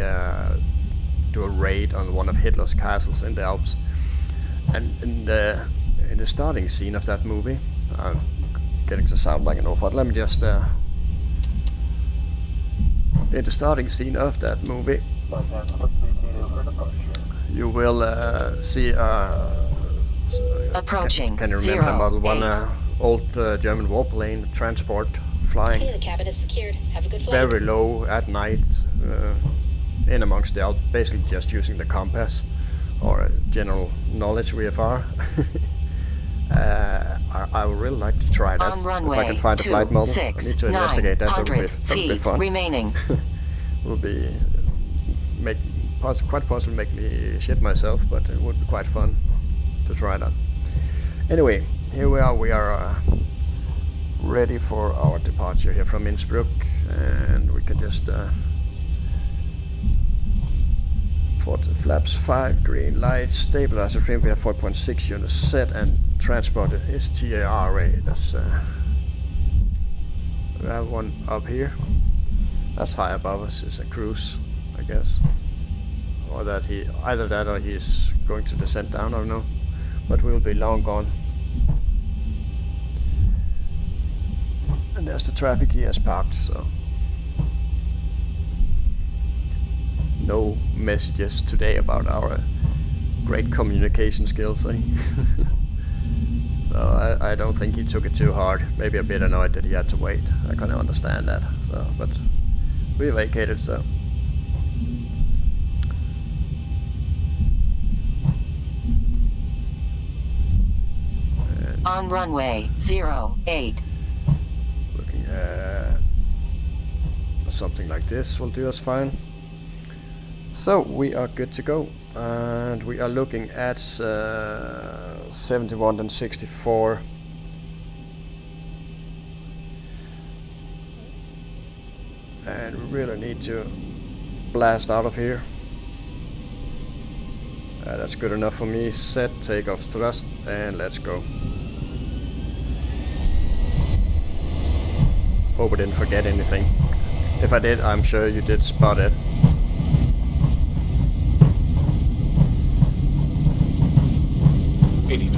Speaker 1: do a raid on one of Hitler's castles in the Alps, and in the starting scene of that movie, I'm getting to sound like an awful. Let me just in the starting scene of that movie, you will see
Speaker 5: approaching.
Speaker 1: Can you remember the model? One old German warplane transport flying.
Speaker 5: Okay, the cabin is secured. Have a good flight.
Speaker 1: Very low at night, in amongst the Alps, basically just using the compass or general knowledge VFR. I would really like to try that.
Speaker 5: On runway,
Speaker 1: if I can find a flight model, I need to investigate that. That would be fun.
Speaker 5: Remaining.
Speaker 1: Would be quite possibly make me shit myself, but it would be quite fun to try that. Anyway, here we are. We are ready for our departure here from Innsbruck, and we can just for the flaps 5 green lights, stabilizer trim. We have 4.6 units set, and transponder is TARA. That's We have one up here. That's high above us. Is a cruise, I guess. Or that either that or he's going to descend down, I don't know. But we'll be long gone. And there's the traffic he has parked, so. No messages today about our great communication skills, eh? So I don't think he took it too hard. Maybe a bit annoyed that he had to wait. I kind of understand that. So, but we vacated, so.
Speaker 8: On runway 08.
Speaker 1: Looking at something like this will do us fine. So we are good to go, and we are looking at 71 and 64. And we really need to blast out of here. That's good enough for me. Set, take off thrust, and let's go. Hope I didn't forget anything. If I did, I'm sure you did spot it.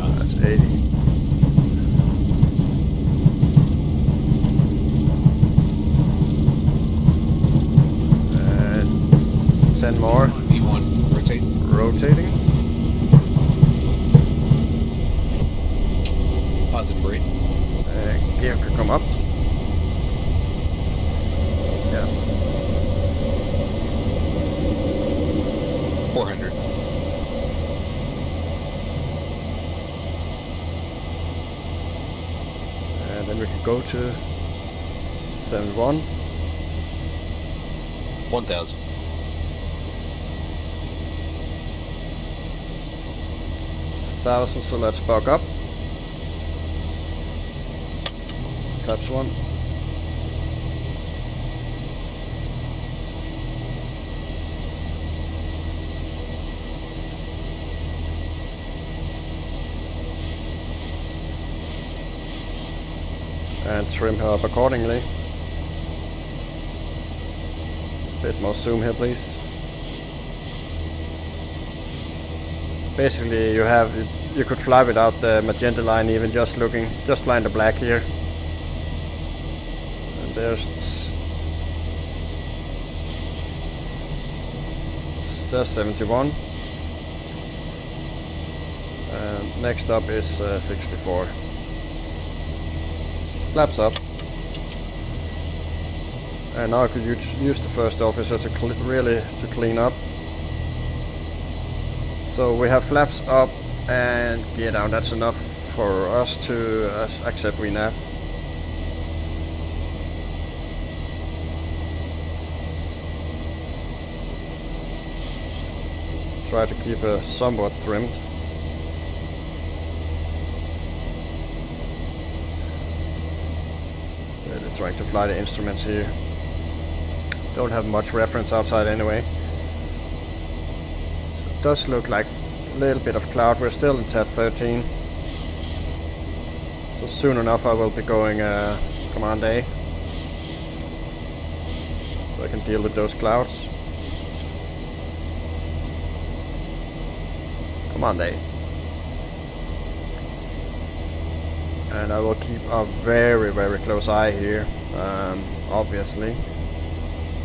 Speaker 1: That's 80. And 10 more.
Speaker 9: V1, rotate.
Speaker 1: Rotating.
Speaker 9: Positive rate.
Speaker 1: Gear could come up. Yeah.
Speaker 9: 400.
Speaker 1: And then we can go to 71.
Speaker 9: 1000.
Speaker 1: It's 1,000, so let's buck up. Flaps 1. And trim her up accordingly. Bit more zoom here, please. Basically, you could fly without the magenta line, even just flying the black here. And there's 71. And next up is 64. Flaps up. And now I could use the first officer to really clean up. So we have flaps up and gear down. That's enough for us to accept VNAV. Try to keep her somewhat trimmed. Really trying to fly the instruments here. Don't have much reference outside anyway. So it does look like a little bit of cloud. We're still in TET 13. So soon enough I will be going Command A. So I can deal with those clouds. Command A. And I will keep a very, very close eye here, obviously.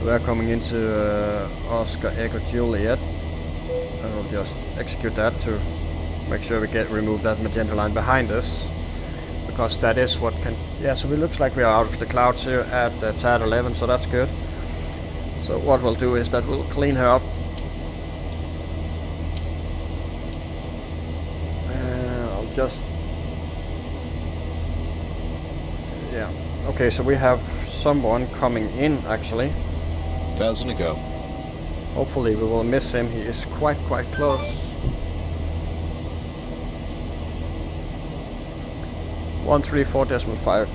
Speaker 1: We are coming into Oscar Echo Juliet. I will just execute that to make sure we remove that magenta line behind us, because that is what can. Yeah, so it looks like we are out of the clouds here at the TAD 11, so that's good. So what we'll do is that we'll clean her up. I'll just. Yeah. Okay, so we have someone coming in actually.
Speaker 9: 1,000 to go.
Speaker 1: Hopefully we will miss him. He is quite close. 134.5.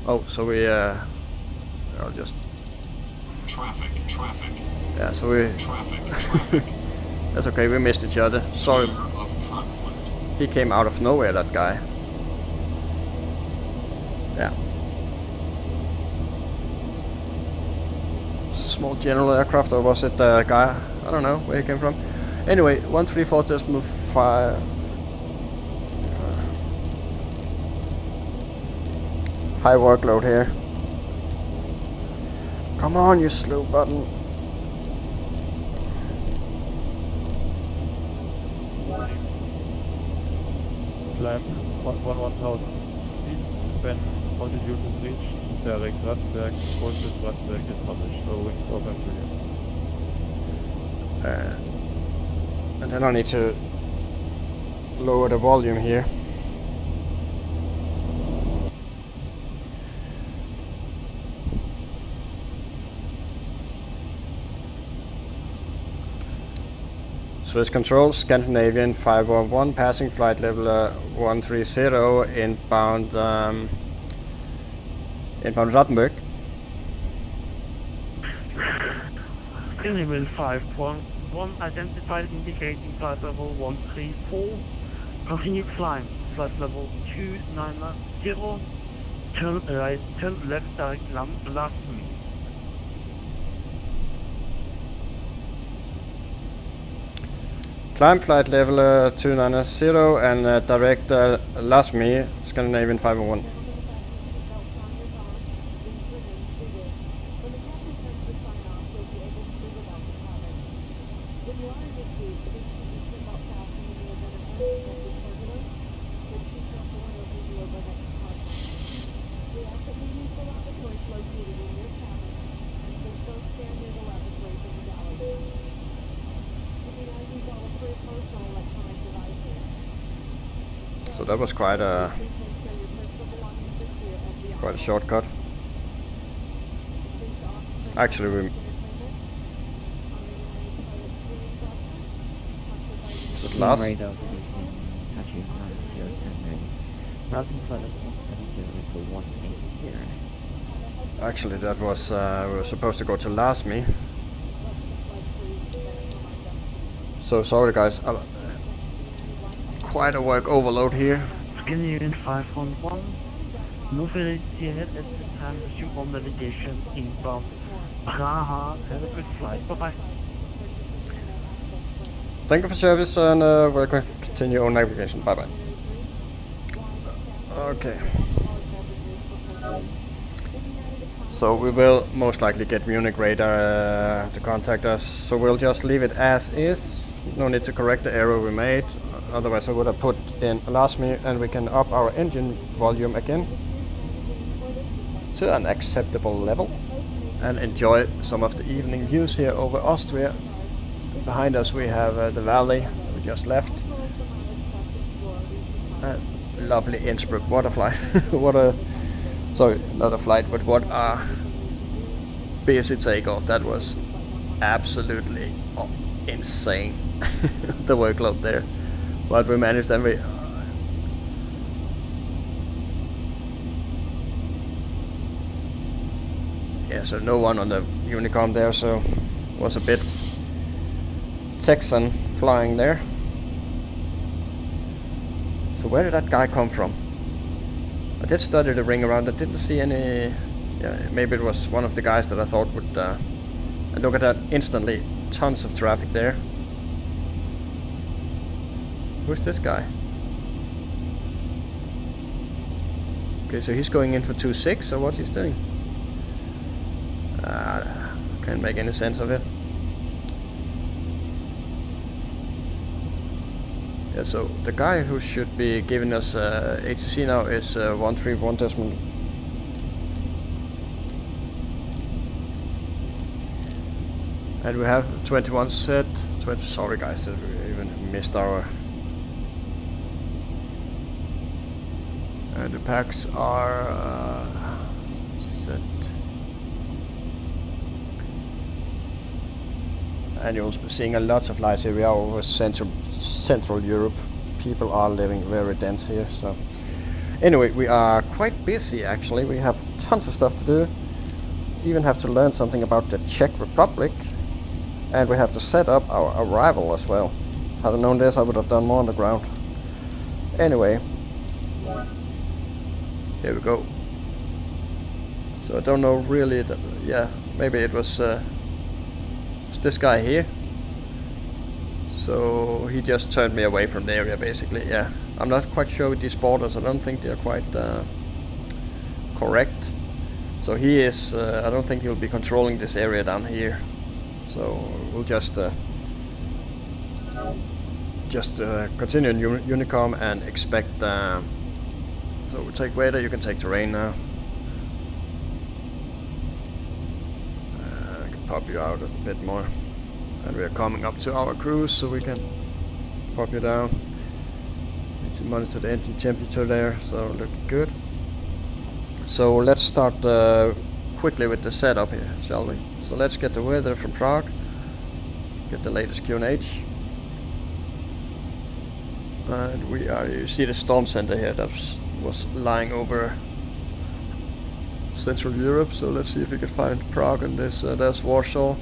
Speaker 1: Oh, so we I'll just.
Speaker 2: Traffic.
Speaker 1: Yeah, so we.
Speaker 2: Traffic.
Speaker 1: That's okay. We missed each other. Sorry.
Speaker 2: Clear of conflict.
Speaker 1: He came out of nowhere, that guy. Yeah. Small general aircraft, or was it the guy? I don't know where he came from. Anyway, 134.5. High workload here. Come on, you slow button.
Speaker 6: Climb 1000 feet when altitude is reached. Direct Radberg, Cockpit Radberg is published. Over to you.
Speaker 1: And then I need to lower the volume here. Swiss control, Scandinavian 511, passing flight level 130, inbound Rattenberg.
Speaker 7: Scandinavian 511 identified indicating flight level 134. Continue climb. Flight level 290. Turn right, turn left direct last me.
Speaker 1: Climb flight level 290 and direct Lasmi, Scandinavian 501. So that was quite a shortcut. Actually, is it last? Actually, that was we were supposed to go to last me. So sorry, guys. Quite a work overload here.
Speaker 7: Scandinavian 511. No velocity ahead at the time. Assume all navigation inbound. Prague. Have a good flight. Bye bye.
Speaker 1: Thank you for service and we'll continue on navigation. Bye bye. Okay. So we will most likely get Munich radar to contact us. So we'll just leave it as is. No need to correct the error we made. Otherwise I would have put in last me, and we can up our engine volume again to an acceptable level and enjoy some of the evening views here over Austria. Behind us we have the valley we just left. Lovely Innsbruck. What a flight. What a... Sorry, not a flight, but what a busy takeoff. That was absolutely insane. The workload there. But we managed, and we... yeah, so no one on the Unicom there, so was a bit Texan flying there. So where did that guy come from? I did study the ring around. I didn't see any... yeah, maybe it was one of the guys that I thought would... and look at that, instantly tons of traffic there. Who's this guy? Okay, so he's going in for 2.6, or what he's doing? Can't make any sense of it. Yeah, so the guy who should be giving us ATC now is 131 decimal. And we have 21 set. 20. Sorry guys, we even missed our... the packs are set. And you'll be seeing a lot of lights here. We are over Central Europe. People are living very dense here. So anyway, we are quite busy actually. We have tons of stuff to do. Even have to learn something about the Czech Republic. And we have to set up our arrival as well. Had I known this, I would have done more on the ground. Anyway, here we go. So I don't know really. Yeah, maybe it was this guy here. So he just turned me away from the area, basically. Yeah, I'm not quite sure with these borders. I don't think they're quite correct. So he is. I don't think he'll be controlling this area down here. So we'll just continue in Unicom and expect. So we'll take weather. You can take terrain now. I can pop you out a bit more. And we are coming up to our cruise, so we can pop you down. Need to monitor the engine temperature there, so looking good. So let's start quickly with the setup here, shall we? So let's get the weather from Prague, get the latest QNH. And we are, you see the storm center here that was lying over Central Europe, so let's see if we can find Prague on this. There's Warsaw.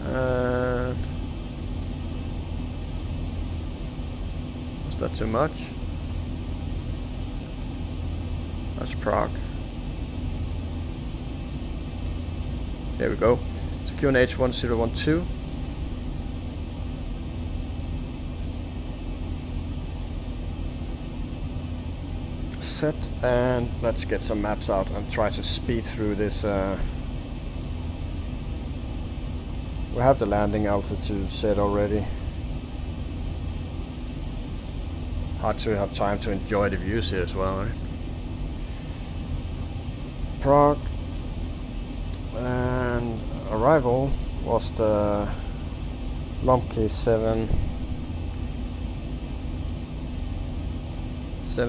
Speaker 1: And was that too much? That's Prague. There we go. So QNH 1012. Set, and let's get some maps out and try to speed through this. We have the landing altitude set already. Hard to have time to enjoy the views here as well, right? Prague, and arrival was the Lomke 7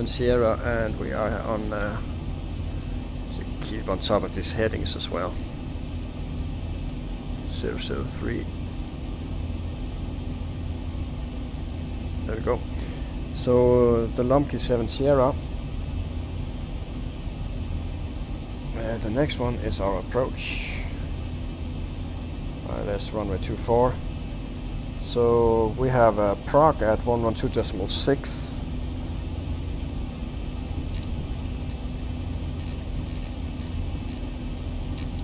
Speaker 1: Sierra, and we are on to keep on top of these headings as well. 003. There we go. So the Lomke 7 Sierra. And the next one is our approach. That's runway 24. So we have Prague at 112.6.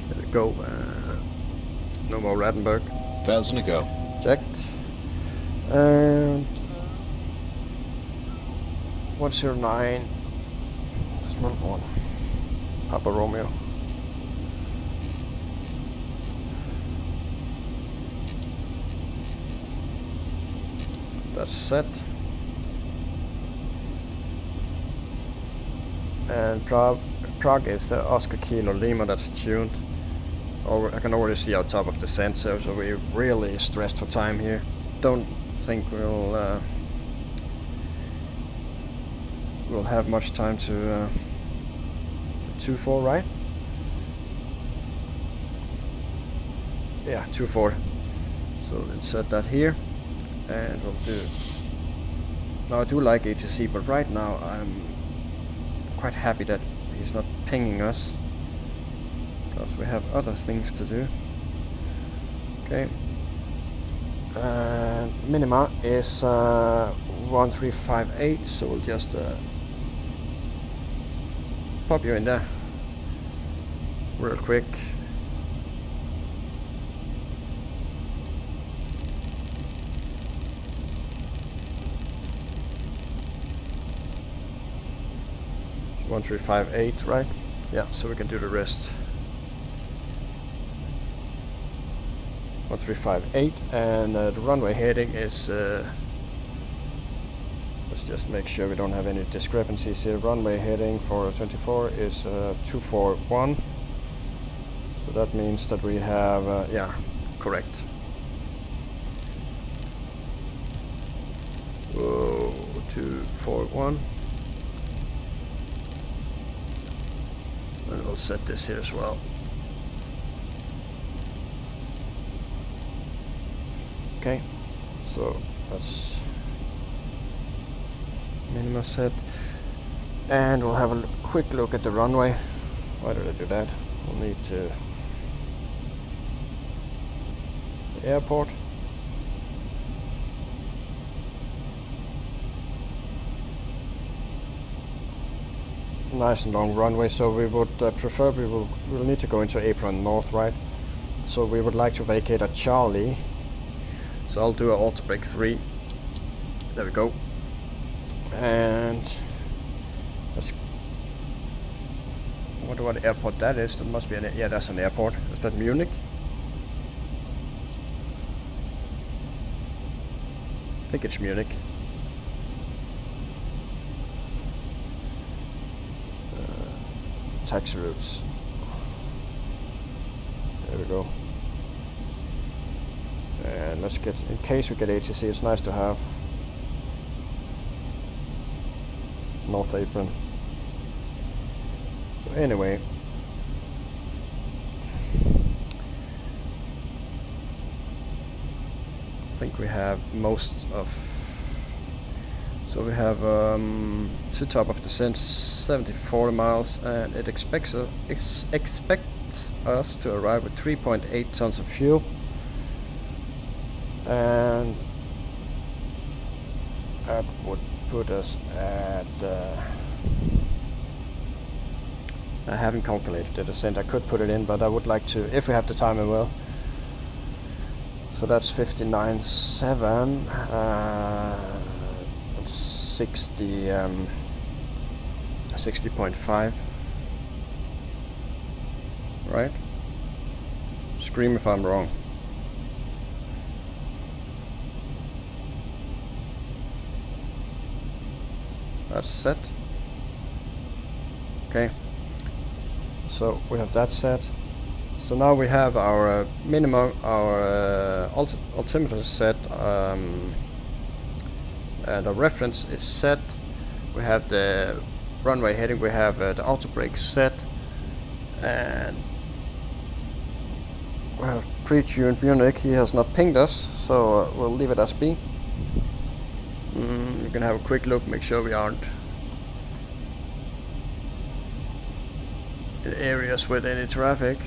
Speaker 1: There we go. No more Rattenberg.
Speaker 9: 1,000 to go.
Speaker 1: Checked. And 109. Decimal 1. Papa Romeo. That's set. And Prague is the Oscar Kilo Lima that's tuned. I can already see out top of the sensor, so we're really stressed for time here. Don't think we'll have much time to 2-4, right? Yeah, 2-4. So let's set that here, and we'll do. Now I do like ATC, but right now I'm quite happy that he's not pinging us, because we have other things to do. Okay. Minima is 1358, so we'll just pop you in there real quick. So 1358, right? Yeah, so we can do the rest. 1358, and the runway heading is let's just make sure we don't have any discrepancies here. Runway heading for 24 is 241, so that means that we have yeah, correct. Whoa, 241, and we'll set this here as well. Okay, so that's minima set, and we'll have a quick look at the runway. Why did I do that? We'll need to the airport. nice and long runway, so we would prefer we'll need to go into apron north, right? So we would like to vacate at Charlie. So I'll do an auto brake 3. There we go. And let's. I wonder what airport that is. That must be an, yeah, that's an airport. Is that Munich? I think it's Munich. Taxi routes. There we go. And let's get, in case we get ATC, it's nice to have North Apron. So anyway, I think we have most of. So we have to top of descent 74 miles, and it expects us to arrive with 3.8 tons of fuel, and that would put us at. I haven't calculated the descent. I could put it in, but I would like to, if we have the time, I will. So that's 59.7. 60.5, right? Scream if I'm wrong. That's set. Okay, so we have that set. So now we have our minimum, our altimeter set, and the reference is set. We have the runway heading, we have the auto brake set, and we have pre-tuned Munich. He has not pinged us, so we'll leave it as B. You can have a quick look, make sure we aren't in areas with any traffic.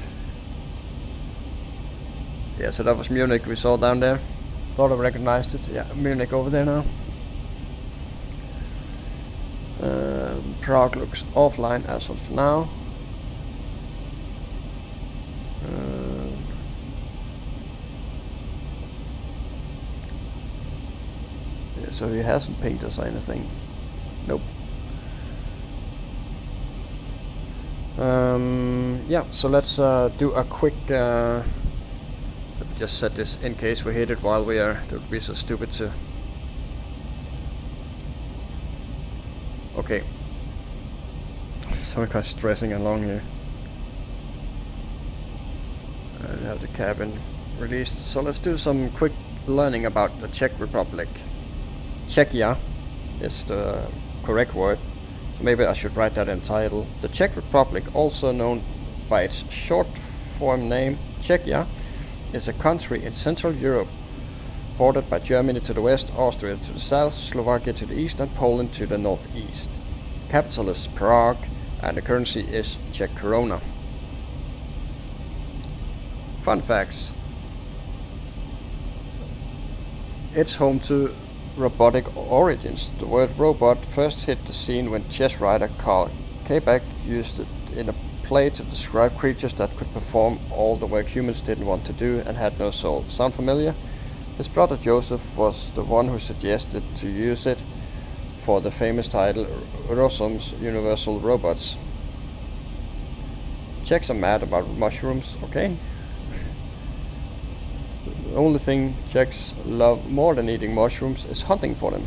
Speaker 1: Yeah, so that was Munich we saw down there. Thought I recognized it. Yeah, Munich over there now. Prague looks offline as of now. Yeah, so he hasn't pinged us or anything. Nope. Yeah, so let's do a quick. Let me just set this in case we hit it while we are. Don't be so stupid to. Okay. So kind of stressing along here. I have the cabin released. So let's do some quick learning about the Czech Republic. Czechia is the correct word. So maybe I should write that in title. The Czech Republic, also known by its short form name Czechia, is a country in Central Europe, bordered by Germany to the west, Austria to the south, Slovakia to the east, and Poland to the northeast. Capital is Prague, and the currency is Czech koruna. Fun facts. It's home to robotic origins. The word robot first hit the scene when chess writer Carl Quebec used it in a play to describe creatures that could perform all the work humans didn't want to do and had no soul. Sound familiar? His brother Joseph was the one who suggested to use it for the famous title Rossum's Universal Robots. Czechs are mad about mushrooms, okay? The only thing Czechs love more than eating mushrooms is hunting for them.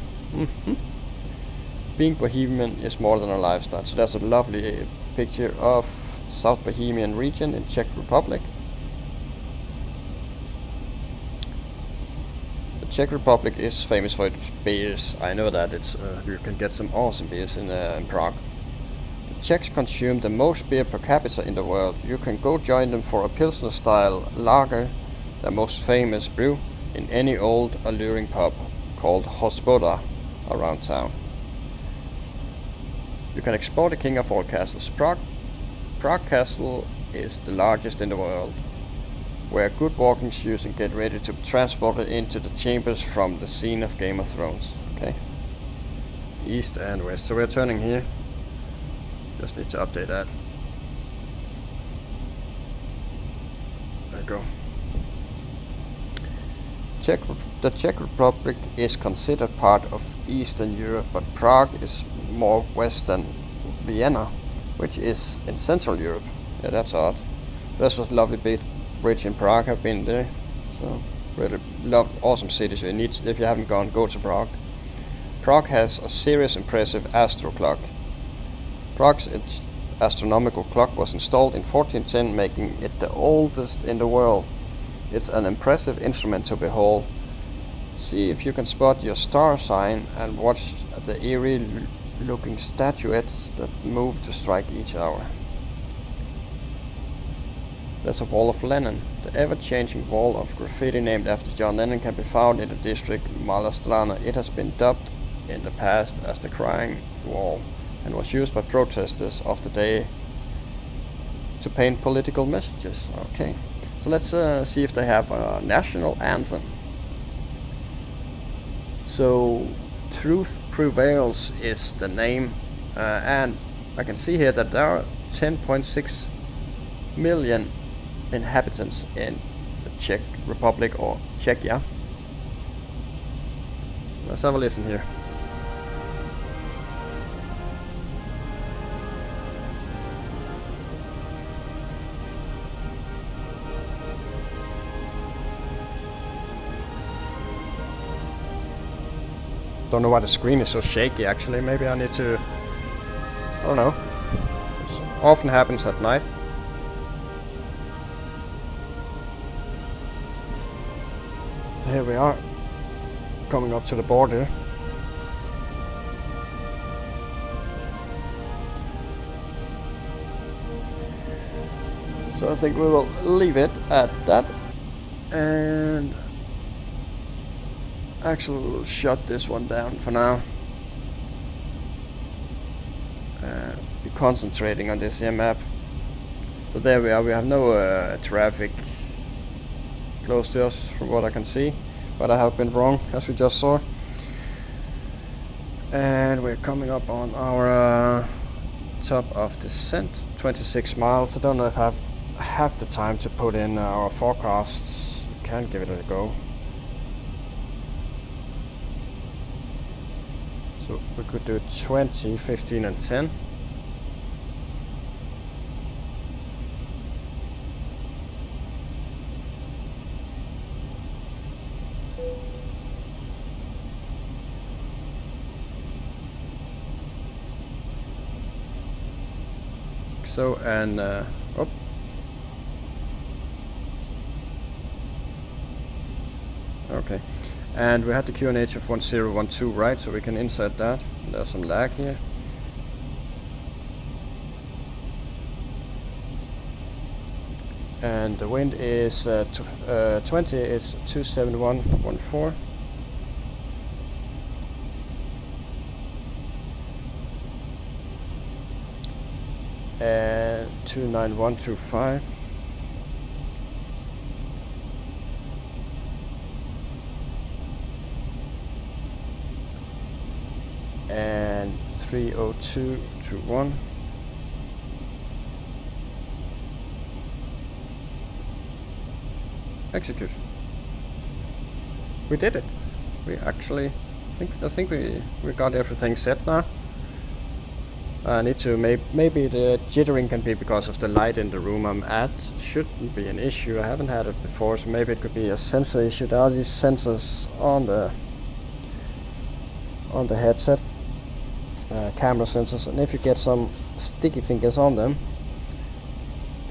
Speaker 1: Being Bohemian is more than a lifestyle. So that's a lovely picture of South Bohemian region in Czech Republic. The Czech Republic is famous for its beers. I know that it's you can get some awesome beers in Prague. The Czechs consume the most beer per capita in the world. You can go join them for a pilsner style lager, their most famous brew, in any old alluring pub called Hospoda around town. You can explore the king of all castles, Prague. Prague Castle is the largest in the world. Wear good walking shoes and get ready to be transported into the chambers from the scene of Game of Thrones. Okay. East and west. So we're turning here. Just need to update that. There we go. The Czech Republic is considered part of Eastern Europe, but Prague is more west than Vienna, which is in Central Europe. Yeah, that's odd. There's a lovely bridge in Prague. I've been there, so really awesome city. So you need, if you haven't gone, go to Prague. Prague has a serious, impressive astro clock. Prague's astronomical clock was installed in 1410, making it the oldest in the world. It's an impressive instrument to behold. See if you can spot your star sign and watch the eerie looking statuettes that move to strike each hour. There's a wall of Lennon. The ever-changing wall of graffiti named after John Lennon can be found in the district Mala Strana. It has been dubbed in the past as the Crying Wall and was used by protesters of the day to paint political messages. Okay. So let's see if they have a national anthem. So, Truth Prevails is the name, and I can see here that there are 10.6 million inhabitants in the Czech Republic, or Czechia. Let's have a listen here. Don't know why the screen is so shaky actually. Maybe I need to, I don't know. This often happens at night. Here we are, coming up to the border. So I think we will leave it at that, and actually we'll shut this one down for now. Be concentrating on this here map. So there we are. We have no traffic close to us from what I can see, but I have been wrong, as we just saw. And we're coming up on our top of descent, 26 miles. I don't know if I have the time to put in our forecasts. We can give it a go. So we could do 20, 15 and 10. So, and oh. Okay. And we had the QNH of 1012, right? So we can insert that. There's some lag here. And the wind is 20, it's 27114. And 29125. And 30221. Execute. We did it. We actually I think we got everything set now. I need to maybe the jittering can be because of the light in the room I'm at. Shouldn't be an issue. I haven't had it before, so maybe it could be a sensor issue. There are these sensors on the headset, camera sensors, and if you get some sticky fingers on them,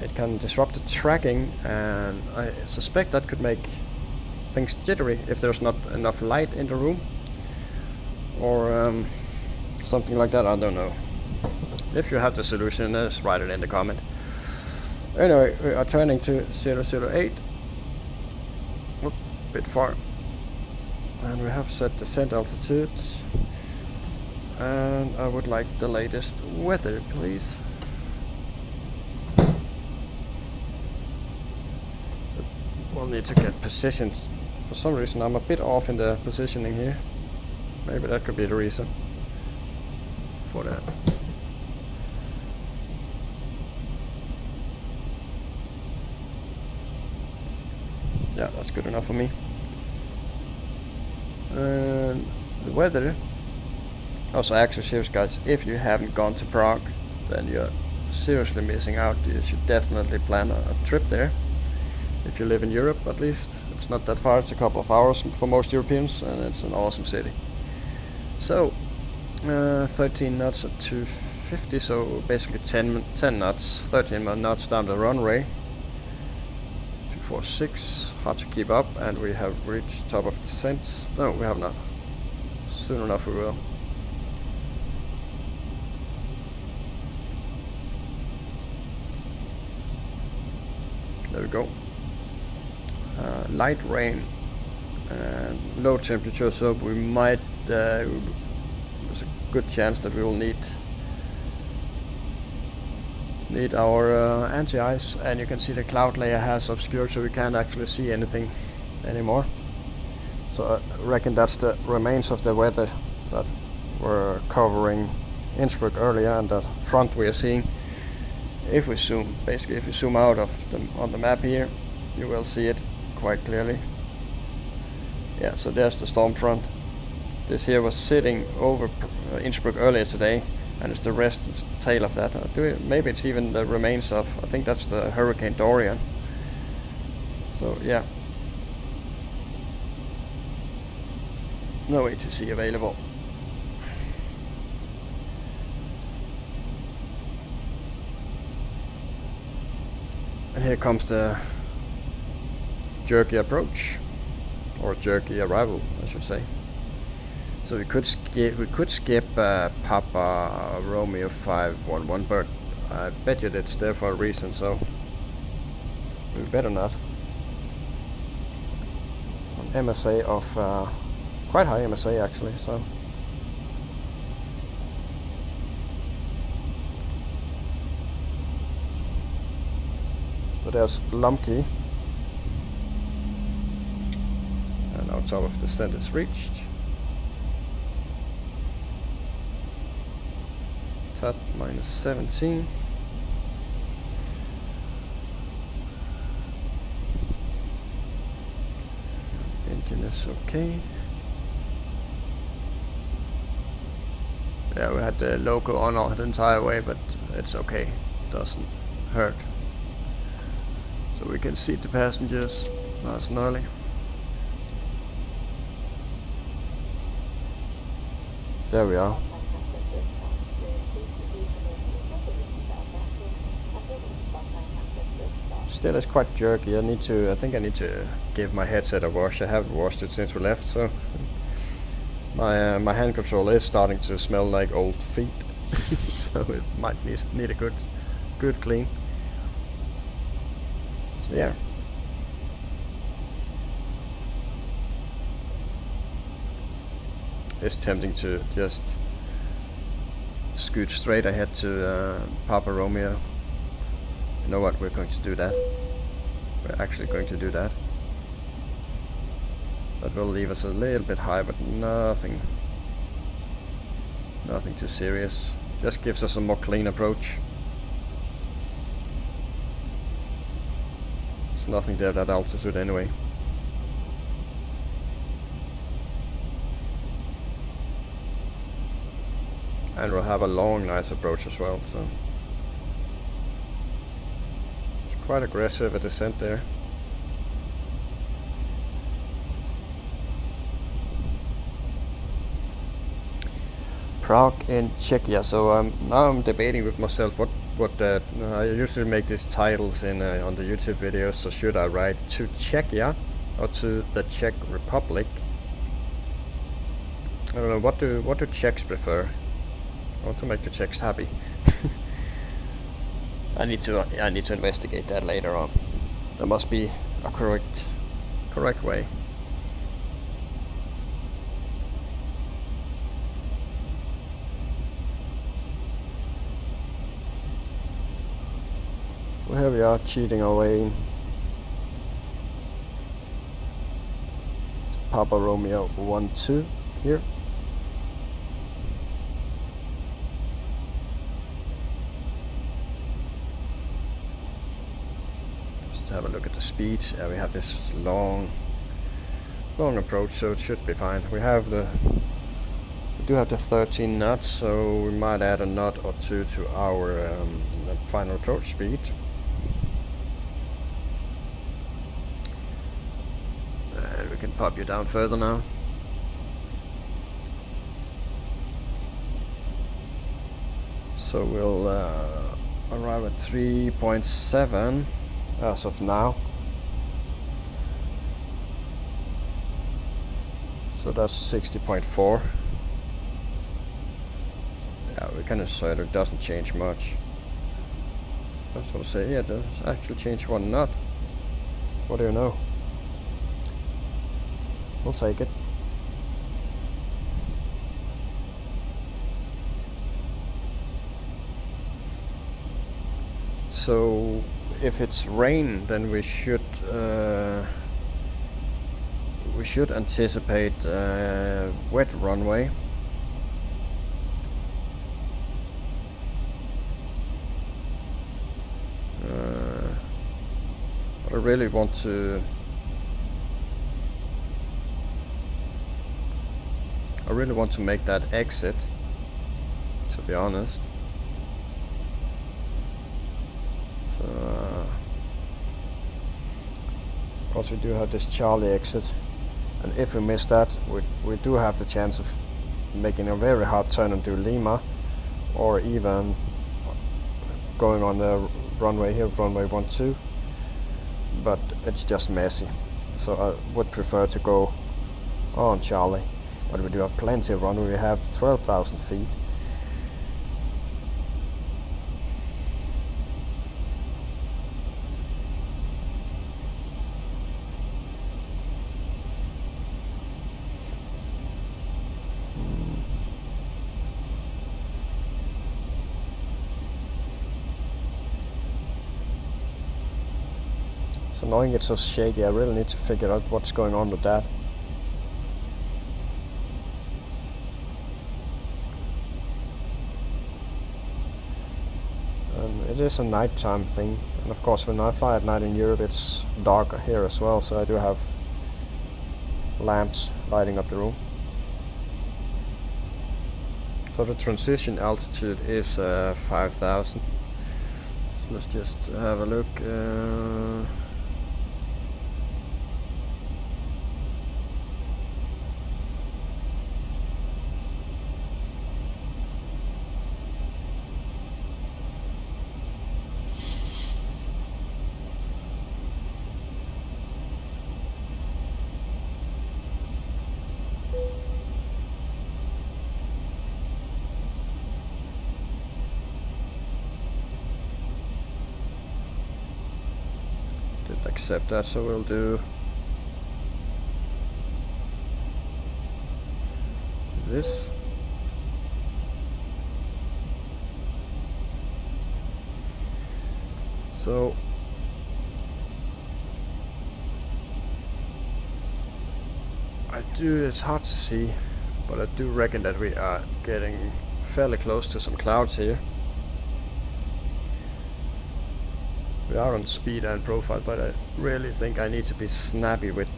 Speaker 1: it can disrupt the tracking, and I suspect that could make things jittery if there's not enough light in the room, or something like that. I don't know. If you have the solution, just write it in the comment. Anyway, we are turning to 008. Oop, bit far. And we have set descent altitude. And I would like the latest weather, please. We'll need to get positions. For some reason I'm a bit off in the positioning here. Maybe that could be the reason for that. Yeah, that's good enough for me. And the weather. Also, actually, serious guys, if you haven't gone to Prague, then you're seriously missing out. You should definitely plan a trip there. If you live in Europe, at least. It's not that far, it's a couple of hours for most Europeans, and it's an awesome city. So, 13 knots at 250, so basically 10 knots, 13 knots down the runway. 246, hard to keep up, and we have reached top of descent. No, we have not. Soon enough we will. There we go. Light rain and low temperature, so we might. There's a good chance that we will need our anti-ice, and you can see the cloud layer has obscured, so we can't actually see anything anymore. So I reckon that's the remains of the weather that were covering Innsbruck earlier, and that front we are seeing. If we zoom out of them on the map here, you will see it quite clearly. Yeah, so there's the storm front. This here was sitting over Innsbruck earlier today, and it's the tail of that. Maybe it's even the remains of, I think that's the Hurricane Dorian. So yeah, no ATC available. And here comes the jerky approach, or jerky arrival, I should say. So we could skip Papa Romeo 511, but I bet you it's there for a reason, so we better not. An MSA of quite high MSA actually, so. So there's Lumkey. And now top of the descent is reached. Tat minus 17. Engine is okay. Yeah, we had the logo on the entire way, but it's okay. Doesn't hurt. So we can seat the passengers nice and early. There we are. Still it's quite jerky. I think I need to give my headset a wash. I haven't washed it since we left, so my hand control is starting to smell like old feet. So it might need a good clean. So yeah. It's tempting to just scoot straight ahead to Papa Romeo. You know what, we're going to do that. We're actually going to do that. That will leave us a little bit high, but nothing too serious. Just gives us a more clean approach. There's nothing there at that altitude anyway. And we'll have a long, nice approach as well, so it's quite aggressive a descent there. Prague in Czechia. So now I'm debating with myself what I usually make these titles in on the YouTube videos. So should I write to Czechia or to the Czech Republic? I don't know. What do Czechs prefer? I want to make the Czechs happy. I need to investigate that later on. There must be a correct way. So here we are, cheating our way in. Papa Romeo 1-2 here. just have a look at the speed. We have this long approach, so it should be fine. We do have the 13 knots, so we might add a knot or two to our final approach speed. And we can pop you down further now. So we'll arrive at 3.7 as of now. So that's 60.4. Yeah, we can assert it doesn't change much. That's what I say. Yeah, it does actually change one knot. What do you know? We'll take it. So if it's rain, then we should anticipate wet runway. But I really want to make that exit, to be honest. So of course we do have this Charlie exit, and if we miss that, we do have the chance of making a very hard turn into Lima, or even going on the runway here, runway 12, but it's just messy. So I would prefer to go on Charlie, but we do have plenty of runway. We have 12,000 feet. It's annoying it's so shaky. I really need to figure out what's going on with that. It is a nighttime thing, and of course when I fly at night in Europe it's darker here as well, so I do have lamps lighting up the room. So the transition altitude is 5,000. So let's just have a look. Accept that, so we'll do this. So it's hard to see, but I do reckon that we are getting fairly close to some clouds here. We are on speed and profile, but I really think I need to be snappy with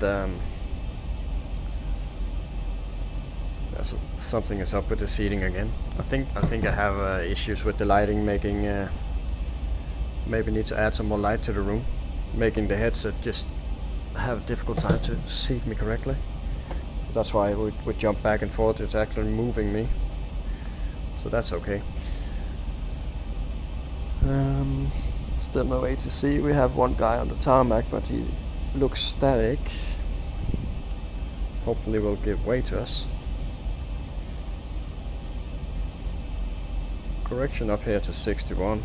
Speaker 1: something is up with the seating again. I think I have issues with the lighting, making maybe need to add some more light to the room, making the headset just have a difficult time to seat me correctly. So that's why we jump back and forth. It's actually moving me, so that's okay. Still no way to see. We have one guy on the tarmac, but he looks static. Hopefully will give way to us. Correction up here to 61.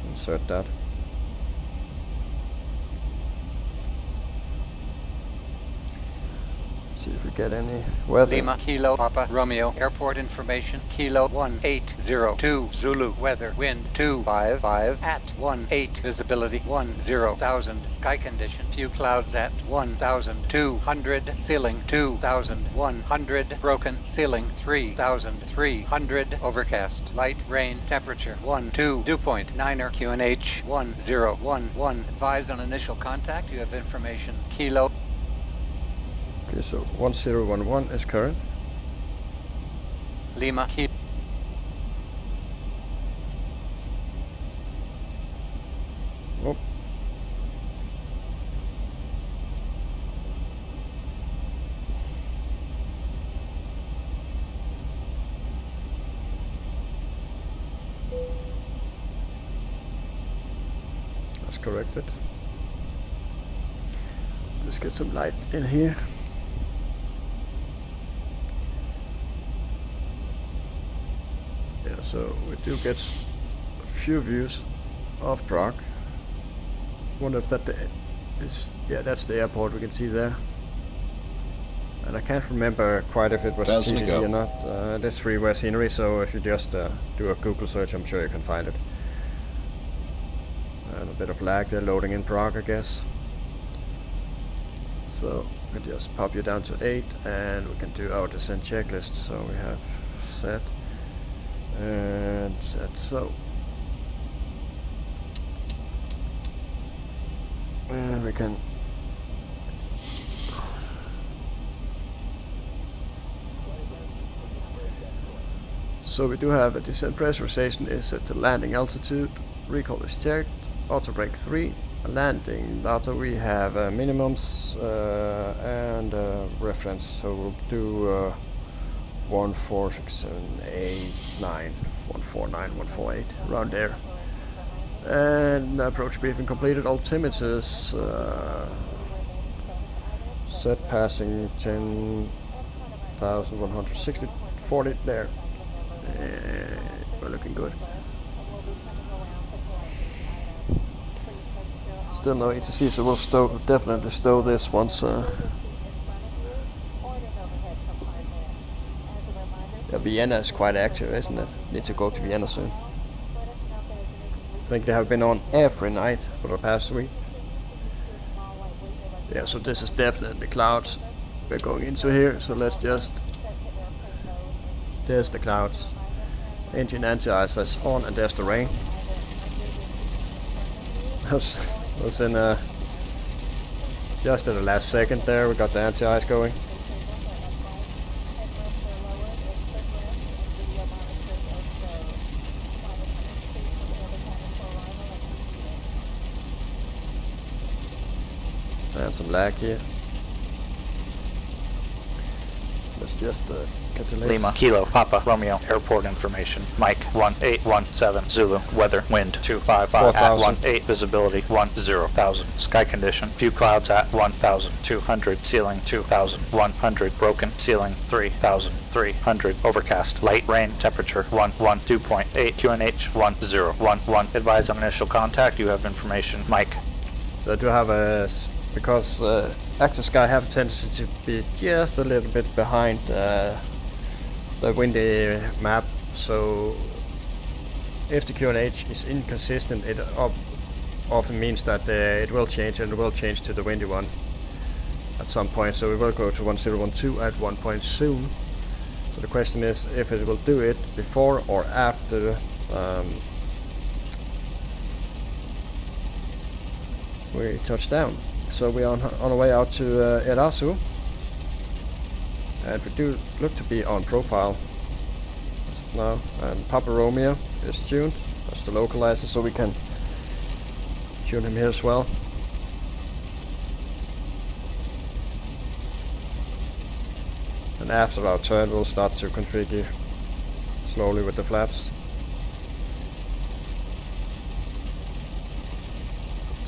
Speaker 1: Insert that. See if we get any weather.
Speaker 10: Lima, Kilo, Papa, Romeo, airport information, Kilo 1802, Zulu, weather, wind 255, at 18, visibility 10,000, sky condition, few clouds at 1,200, ceiling 2,100, broken, ceiling 3,300, overcast, light, rain, temperature 12, dew point, 9er, QNH 1011, advise on initial contact, you have information, Kilo.
Speaker 1: Okay, so 1011 is current.
Speaker 10: Lima, Kilo.
Speaker 1: Oh. That's corrected. Just get some light in here. Yeah, so we do get a few views of Prague. Wonder if that is, yeah, that's the airport we can see there. And I can't remember quite if it was TDD or not. It is freeware scenery, so if you just do a Google search, I'm sure you can find it. And a bit of lag there loading in Prague, I guess. So we can just pop you down to 8 and we can do our descent checklist. So we have set and set, so. And we can so we do have a descent pressurization is at the landing altitude, recall is checked, auto brake 3, landing data we have minimums and reference, so we'll do 14678 149 148 around there. And approach briefing completed. Altimeters set passing 10,160 40 there. We're looking good. Still no ATC, so we'll definitely stow this once. Yeah, Vienna is quite active, isn't it? Need to go to Vienna soon. I think they have been on every night for the past week. Yeah, so this is definitely clouds we're going into here, so let's just... There's the clouds. Engine anti-ice is on, and there's the rain. was in just at the last second there, we got the anti-ice going. And some lag here. Let's just get the
Speaker 11: Lima, Kilo, Papa, Romeo, airport information. Mike, 1817, Zulu, weather, wind, 255, at 18, visibility, 10,000, sky condition, few clouds at 1,200, ceiling, 2,100, broken, ceiling, 3,300, overcast, light, rain, temperature, 11, dew point, 8, QNH, 1011, advise on initial contact, you have information. Mike.
Speaker 1: So I do have a... Because active sky have a tendency to be just a little bit behind the windy map, so if the QNH is inconsistent, it often means that it will change, and it will change to the windy one at some point, so we will go to 1012 at one point soon. So the question is if it will do it before or after we touch down. So we're on our way out to Erasu, and we do look to be on profile as of now, and Papa Romeo is tuned, that's the localizer, so we can tune him here as well. And after our turn we'll start to configure slowly with the flaps.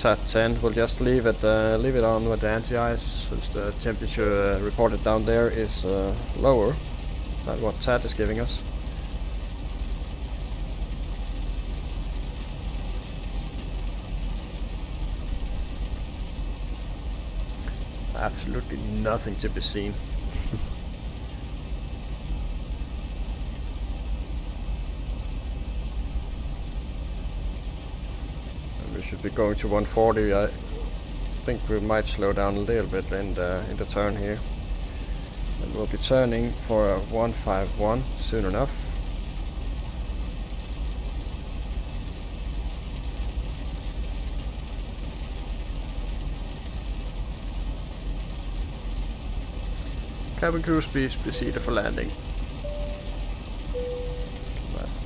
Speaker 1: At 10, we'll just leave it on with the anti-ice, since the temperature reported down there is lower than what TAT is giving us. Absolutely nothing to be seen. Should be going to 140. I think we might slow down a little bit in the turn here. And we'll be turning for a 151 soon enough. Cabin crew speed proceeded for landing.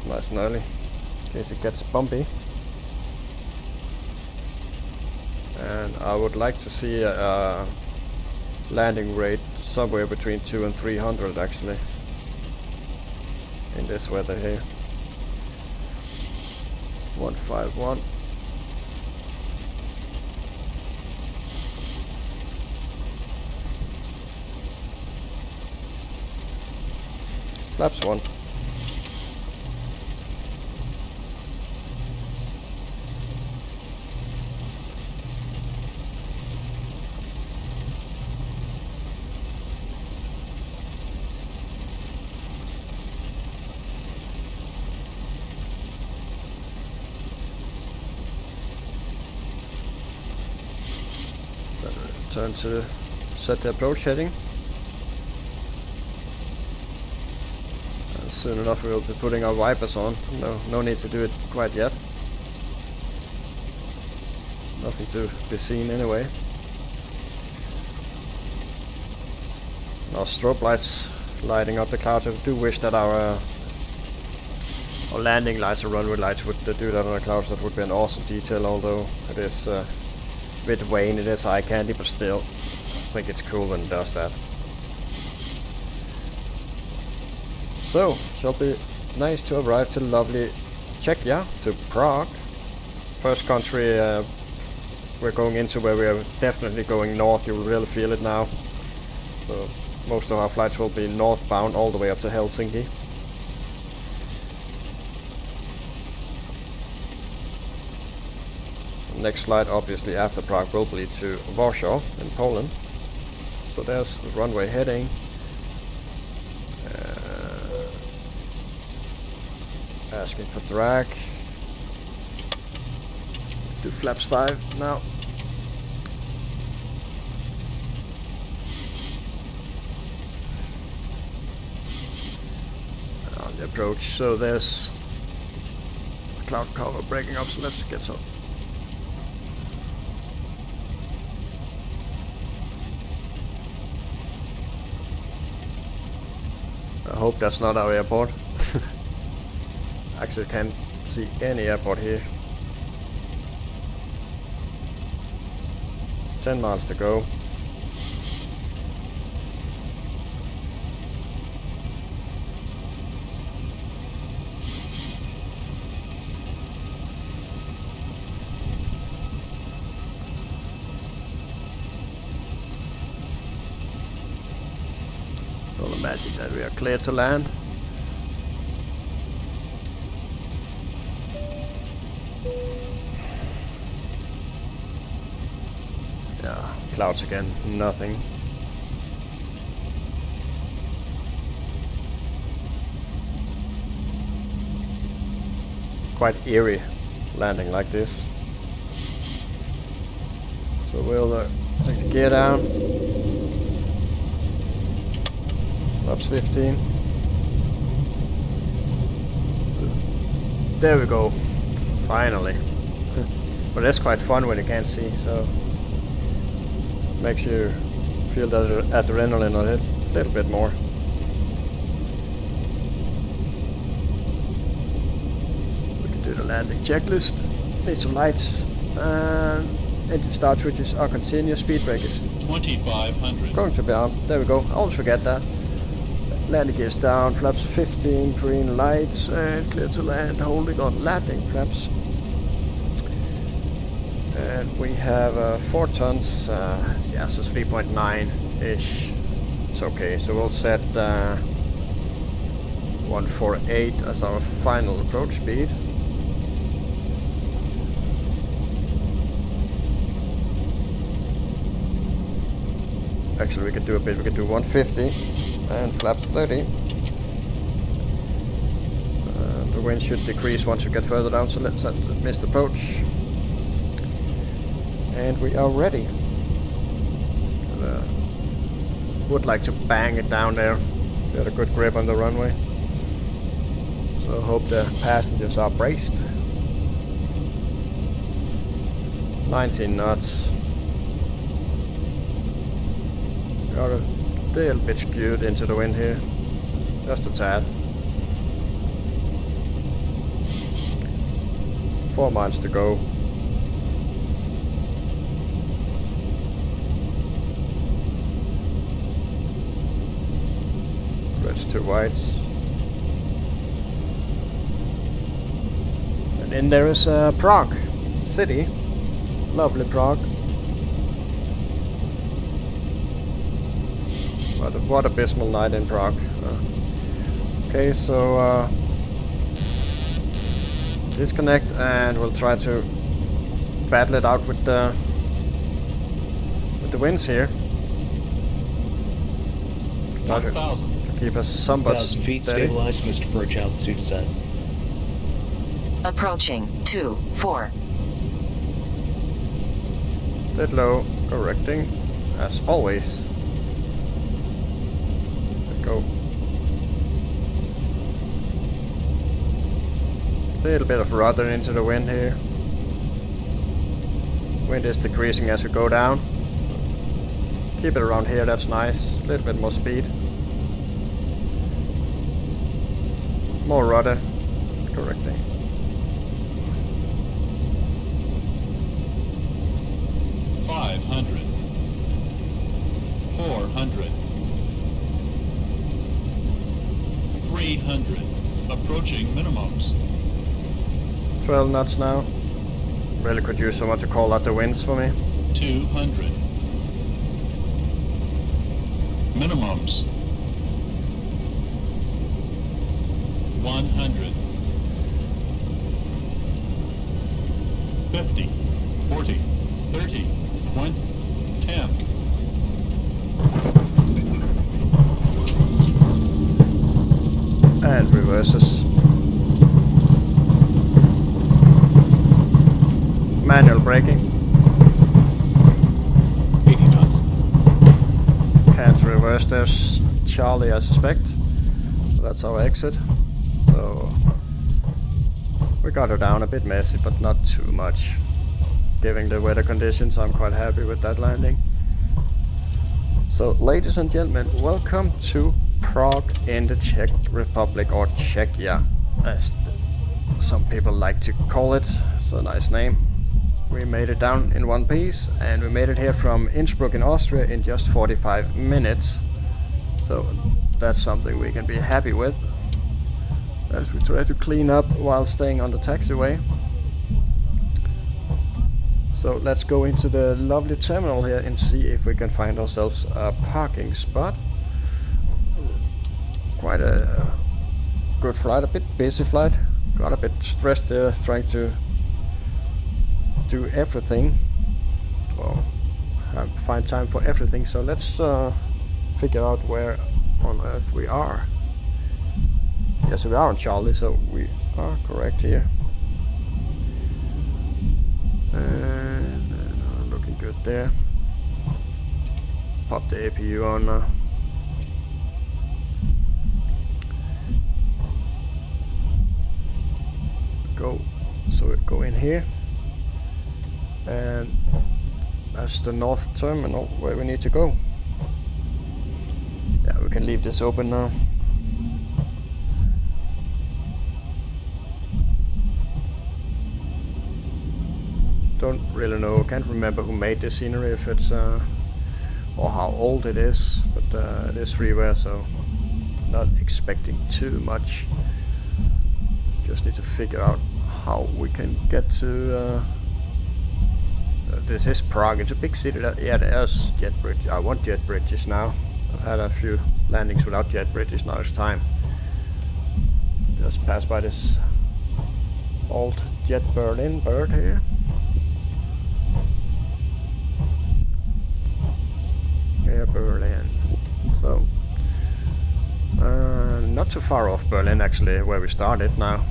Speaker 1: Nice and early, in case it gets bumpy. And I would like to see a landing rate somewhere between 200 and 300 actually, in this weather here. 151. Flaps 1. Turn to set the approach heading. And soon enough we'll be putting our wipers on. No need to do it quite yet. Nothing to be seen anyway. Our strobe lights lighting up the clouds. I do wish that our landing lights or runway lights would do that on the clouds. That would be an awesome detail, although it is bit vain, it is eye candy, but still, I think it's cool when it does that. So, shall be nice to arrive to lovely Czechia, to Prague. First country we're going into where we are definitely going north. You will really feel it now. So, most of our flights will be northbound all the way up to Helsinki. Next flight, obviously after Prague, will be to Warsaw in Poland. So there's the runway heading. Asking for drag. Do flaps 5 now. On the approach, so there's cloud cover breaking up, so let's get some. I hope that's not our airport. Actually can't see any airport here. 10 miles to go. We'll imagine that we are clear to land. Yeah, clouds again, nothing. Quite eerie landing like this. So we'll take the gear down. Flaps 15. So there we go. Finally. But that's quite fun when you can't see, so makes you feel the adrenaline on it a little bit more. We can do the landing checklist. Need some lights. Engine start switches are continuous. Speed brake is
Speaker 2: 2500.
Speaker 1: going to be on. There we go. I always forget that. Landing gears down. Flaps 15. Green lights and clear to land. Holding on landing flaps. And we have 4 tons, yeah, so 3.9-ish, it's okay. So we'll set 148 as our final approach speed. Actually we could do a bit, we could do 150 and flaps 30. The wind should decrease once you get further down, so let's set the missed approach. And we are ready. Would like to bang it down there. Get a good grip on the runway. So hope the passengers are braced. 19 knots. Got a little bit skewed into the wind here. Just a tad. 4 miles to go. Red's 2 whites. And then there is Prague city. Lovely Prague. What abysmal night in Prague. Okay, so disconnect and we'll try to battle it out with the winds here. Try to keep us somewhat
Speaker 9: 1,000 feet
Speaker 1: steady.
Speaker 9: stabilized, Mr. Birch, altitude set.
Speaker 8: Approaching 2-4.
Speaker 1: Bit low, correcting, as always. Go. Little bit of rudder into the wind here. Wind is decreasing as we go down. Keep it around here, that's nice. A little bit more speed. More rudder, correcting.
Speaker 2: $500. $400. $300. Approaching minimums.
Speaker 1: 12 knots now. Really could use someone to call out the winds for me.
Speaker 2: 200. Minimums. 100. 50. 40. 30. 20. 10.
Speaker 1: And reverses. Manual braking.
Speaker 2: 80 knots.
Speaker 1: Can't reverse, there's Charlie I suspect. So that's our exit. So we got her down, a bit messy but not too much. Given the weather conditions, I'm quite happy with that landing. So ladies and gentlemen, welcome to Prague in the Czech Republic, or Czechia as some people like to call it. It's a nice name. We made it down in one piece and we made it here from Innsbruck in Austria in just 45 minutes. So that's something we can be happy with as we try to clean up while staying on the taxiway. So let's go into the lovely terminal here and see if we can find ourselves a parking spot. Quite a good flight, a bit busy flight. Got a bit stressed there trying to do everything. Well, find time for everything. So let's figure out where on earth we are. Yes, we are on Charlie, so we are correct here. And looking good there. Pop the APU on now. Go. So we go in here. And that's the north terminal where we need to go. Yeah, we can leave this open now. Don't really know, can't remember who made this scenery, if it's or how old it is, but it is freeware, so not expecting too much. Just need to figure out how we can get to this is Prague. It's a big city. Yeah, there's jet bridge. I want jet bridges now. I've had a few landings without jet bridges. Now it's time. Just pass by this old Jet Berlin bird here. Air Berlin. So not too far off Berlin actually, where we started now.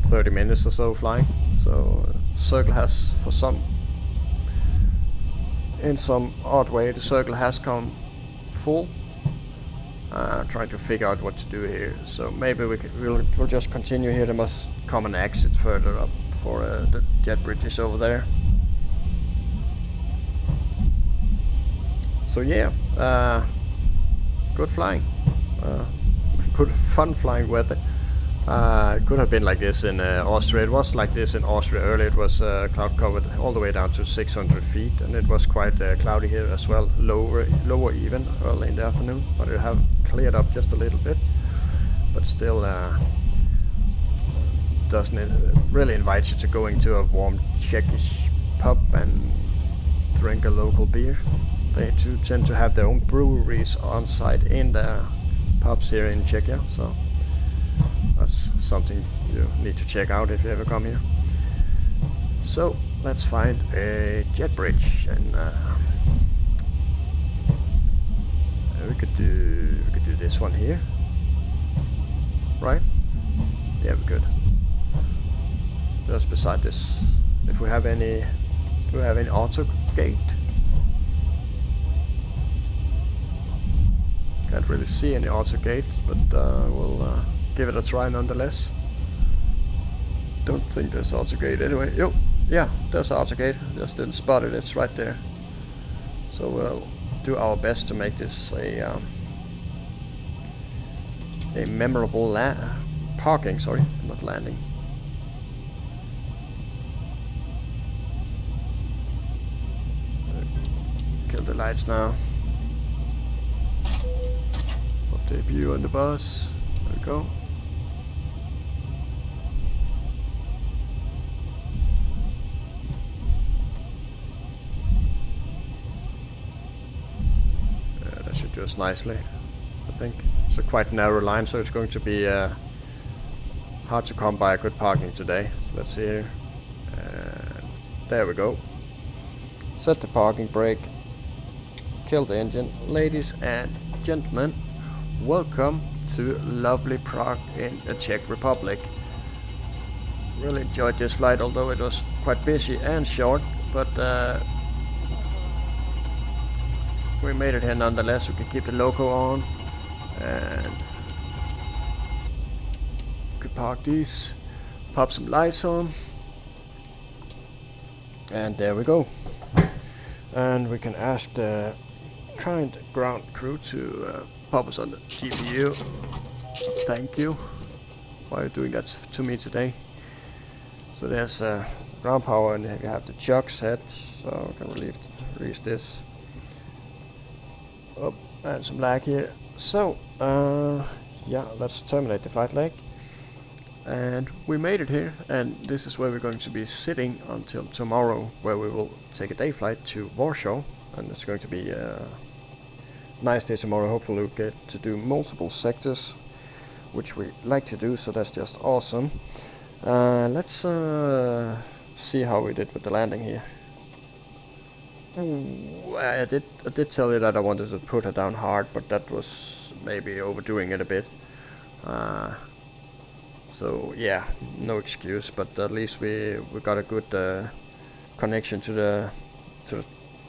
Speaker 1: 30 minutes or so flying. So Circle has for some in some odd way the circle has come full. Trying to figure out what to do here. So maybe we'll just continue here. There must come an exit further up for the jet bridges over there. So yeah, good flying. Good fun flying weather. It could have been like this in Austria. It was like this in Austria earlier. It was cloud covered all the way down to 600 feet, and it was quite cloudy here as well, lower even early in the afternoon. But it have cleared up just a little bit, but still doesn't really invite you to go into a warm Czechish pub and drink a local beer. They too tend to have their own breweries on site in the pubs here in Czechia, so that's something you need to check out if you ever come here. So let's find a jet bridge, and we could do this one here, right? Yeah, we could. Just beside this, if we have any, do we have any auto gate? Can't really see any auto gates, but we'll give it a try nonetheless. Don't think there's auto gate anyway. Yo, yeah, there's auto gate. Just didn't spot it. It's right there. So we'll do our best to make this a memorable parking. Sorry, not landing. Kill the lights now. Debut on the bus. There we go. That should do us nicely, I think. It's a quite narrow line, so it's going to be hard to come by a good parking today. So let's see here. There we go. Set the parking brake. Kill the engine. Ladies and gentlemen, welcome to lovely Prague in the Czech Republic. Really enjoyed this flight, although it was quite busy and short, but we made it here nonetheless. We can keep the logo on, and we could park these, pop some lights on, and there we go. And we can ask the kind ground crew to pop us on the GPU. Thank you. Why are you doing that to me today? So there's ground power, and you have the jog set, so we can release this. Oh, and some lag here. So yeah, let's terminate the flight leg. And we made it here, and this is where we're going to be sitting until tomorrow, where we will take a day flight to Warsaw, and it's going to be nice day tomorrow. Hopefully we'll get to do multiple sectors, which we like to do, so that's just awesome. Let's see how we did with the landing here. I did tell you that I wanted to put her down hard, but that was maybe overdoing it a bit. So yeah, no excuse, but at least we got a good connection to the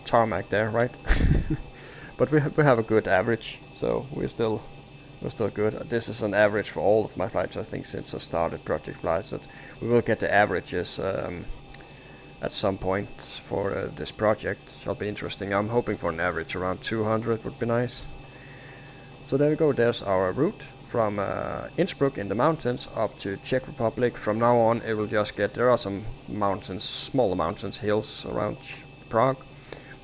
Speaker 1: tarmac there, right? But we have a good average, so we're still good. This is an average for all of my flights, I think, since I started Project Flights. That we will get the averages at some point for this project. Shall be interesting. I'm hoping for an average around 200 would be nice. So there we go. There's our route from Innsbruck in the mountains up to Czech Republic. From now on, it will just get. There are some mountains, smaller mountains, hills around Prague.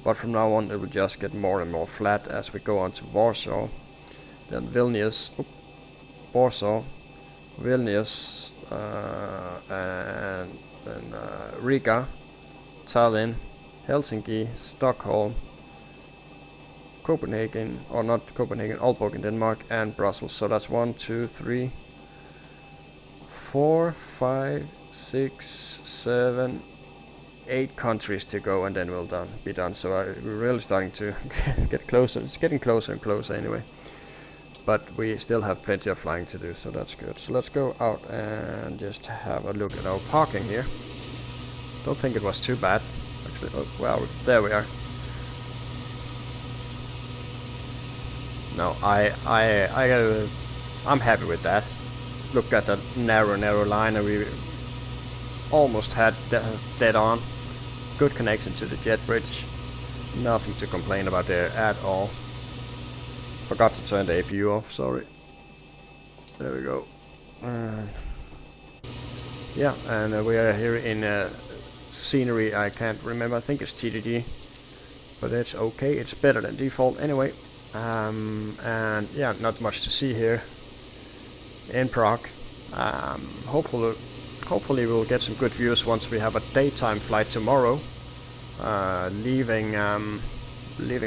Speaker 1: But from now on, it will just get more and more flat as we go on to Warsaw, then Vilnius, Warsaw, Vilnius, and then Riga, Tallinn, Helsinki, Stockholm, Copenhagen, or not Copenhagen, Aalborg in Denmark, and Brussels. So that's 1, 2, 3, 4, 5, 6, 7, 8 countries to go, and then we'll be done. So we're really starting to get closer. It's getting closer and closer anyway. But we still have plenty of flying to do, so that's good. So let's go out and just have a look at our parking here. Don't think it was too bad. Actually, oh, wow, there we are. no, I'm happy with that. Look at that narrow line, and we almost had dead on. Good connection to the jet bridge. Nothing to complain about there at all. Forgot to turn the APU off, sorry. There we go. Yeah, and we are here in scenery, I can't remember, I think it's TDD. But it's okay, it's better than default anyway. And yeah, not much to see here in Prague. Hopefully we'll get some good views once we have a daytime flight tomorrow. Leaving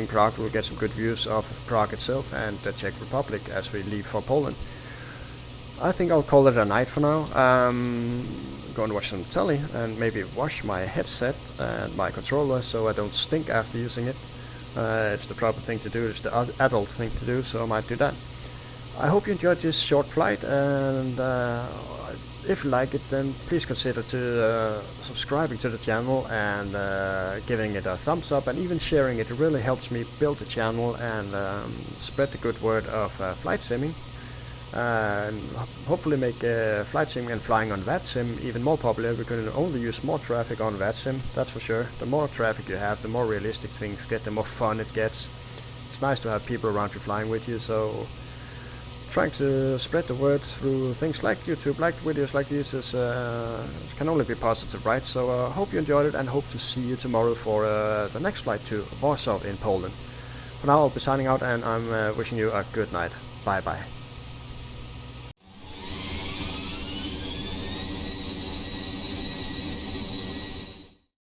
Speaker 1: Prague, we'll get some good views of Prague itself and the Czech Republic as we leave for Poland. I think I'll call it a night for now. Go and watch some telly and maybe wash my headset and my controller so I don't stink after using it. It's the proper thing to do, it's the adult thing to do, so I might do that. I hope you enjoyed this short flight, and if you like it, then please consider to subscribing to the channel and giving it a thumbs up and even sharing it. It really helps me build the channel and spread the good word of flight simming. And hopefully make flight simming and flying on VATSIM even more popular. We can only use more traffic on VATSIM, that's for sure. The more traffic you have, the more realistic things get, the more fun it gets. It's nice to have people around you flying with you, so trying to spread the word through things like YouTube, like videos like these, can only be positive, right? So hope you enjoyed it, and hope to see you tomorrow for the next flight to Warsaw in Poland. For now, I'll be signing out, and I'm wishing you a good night. Bye bye.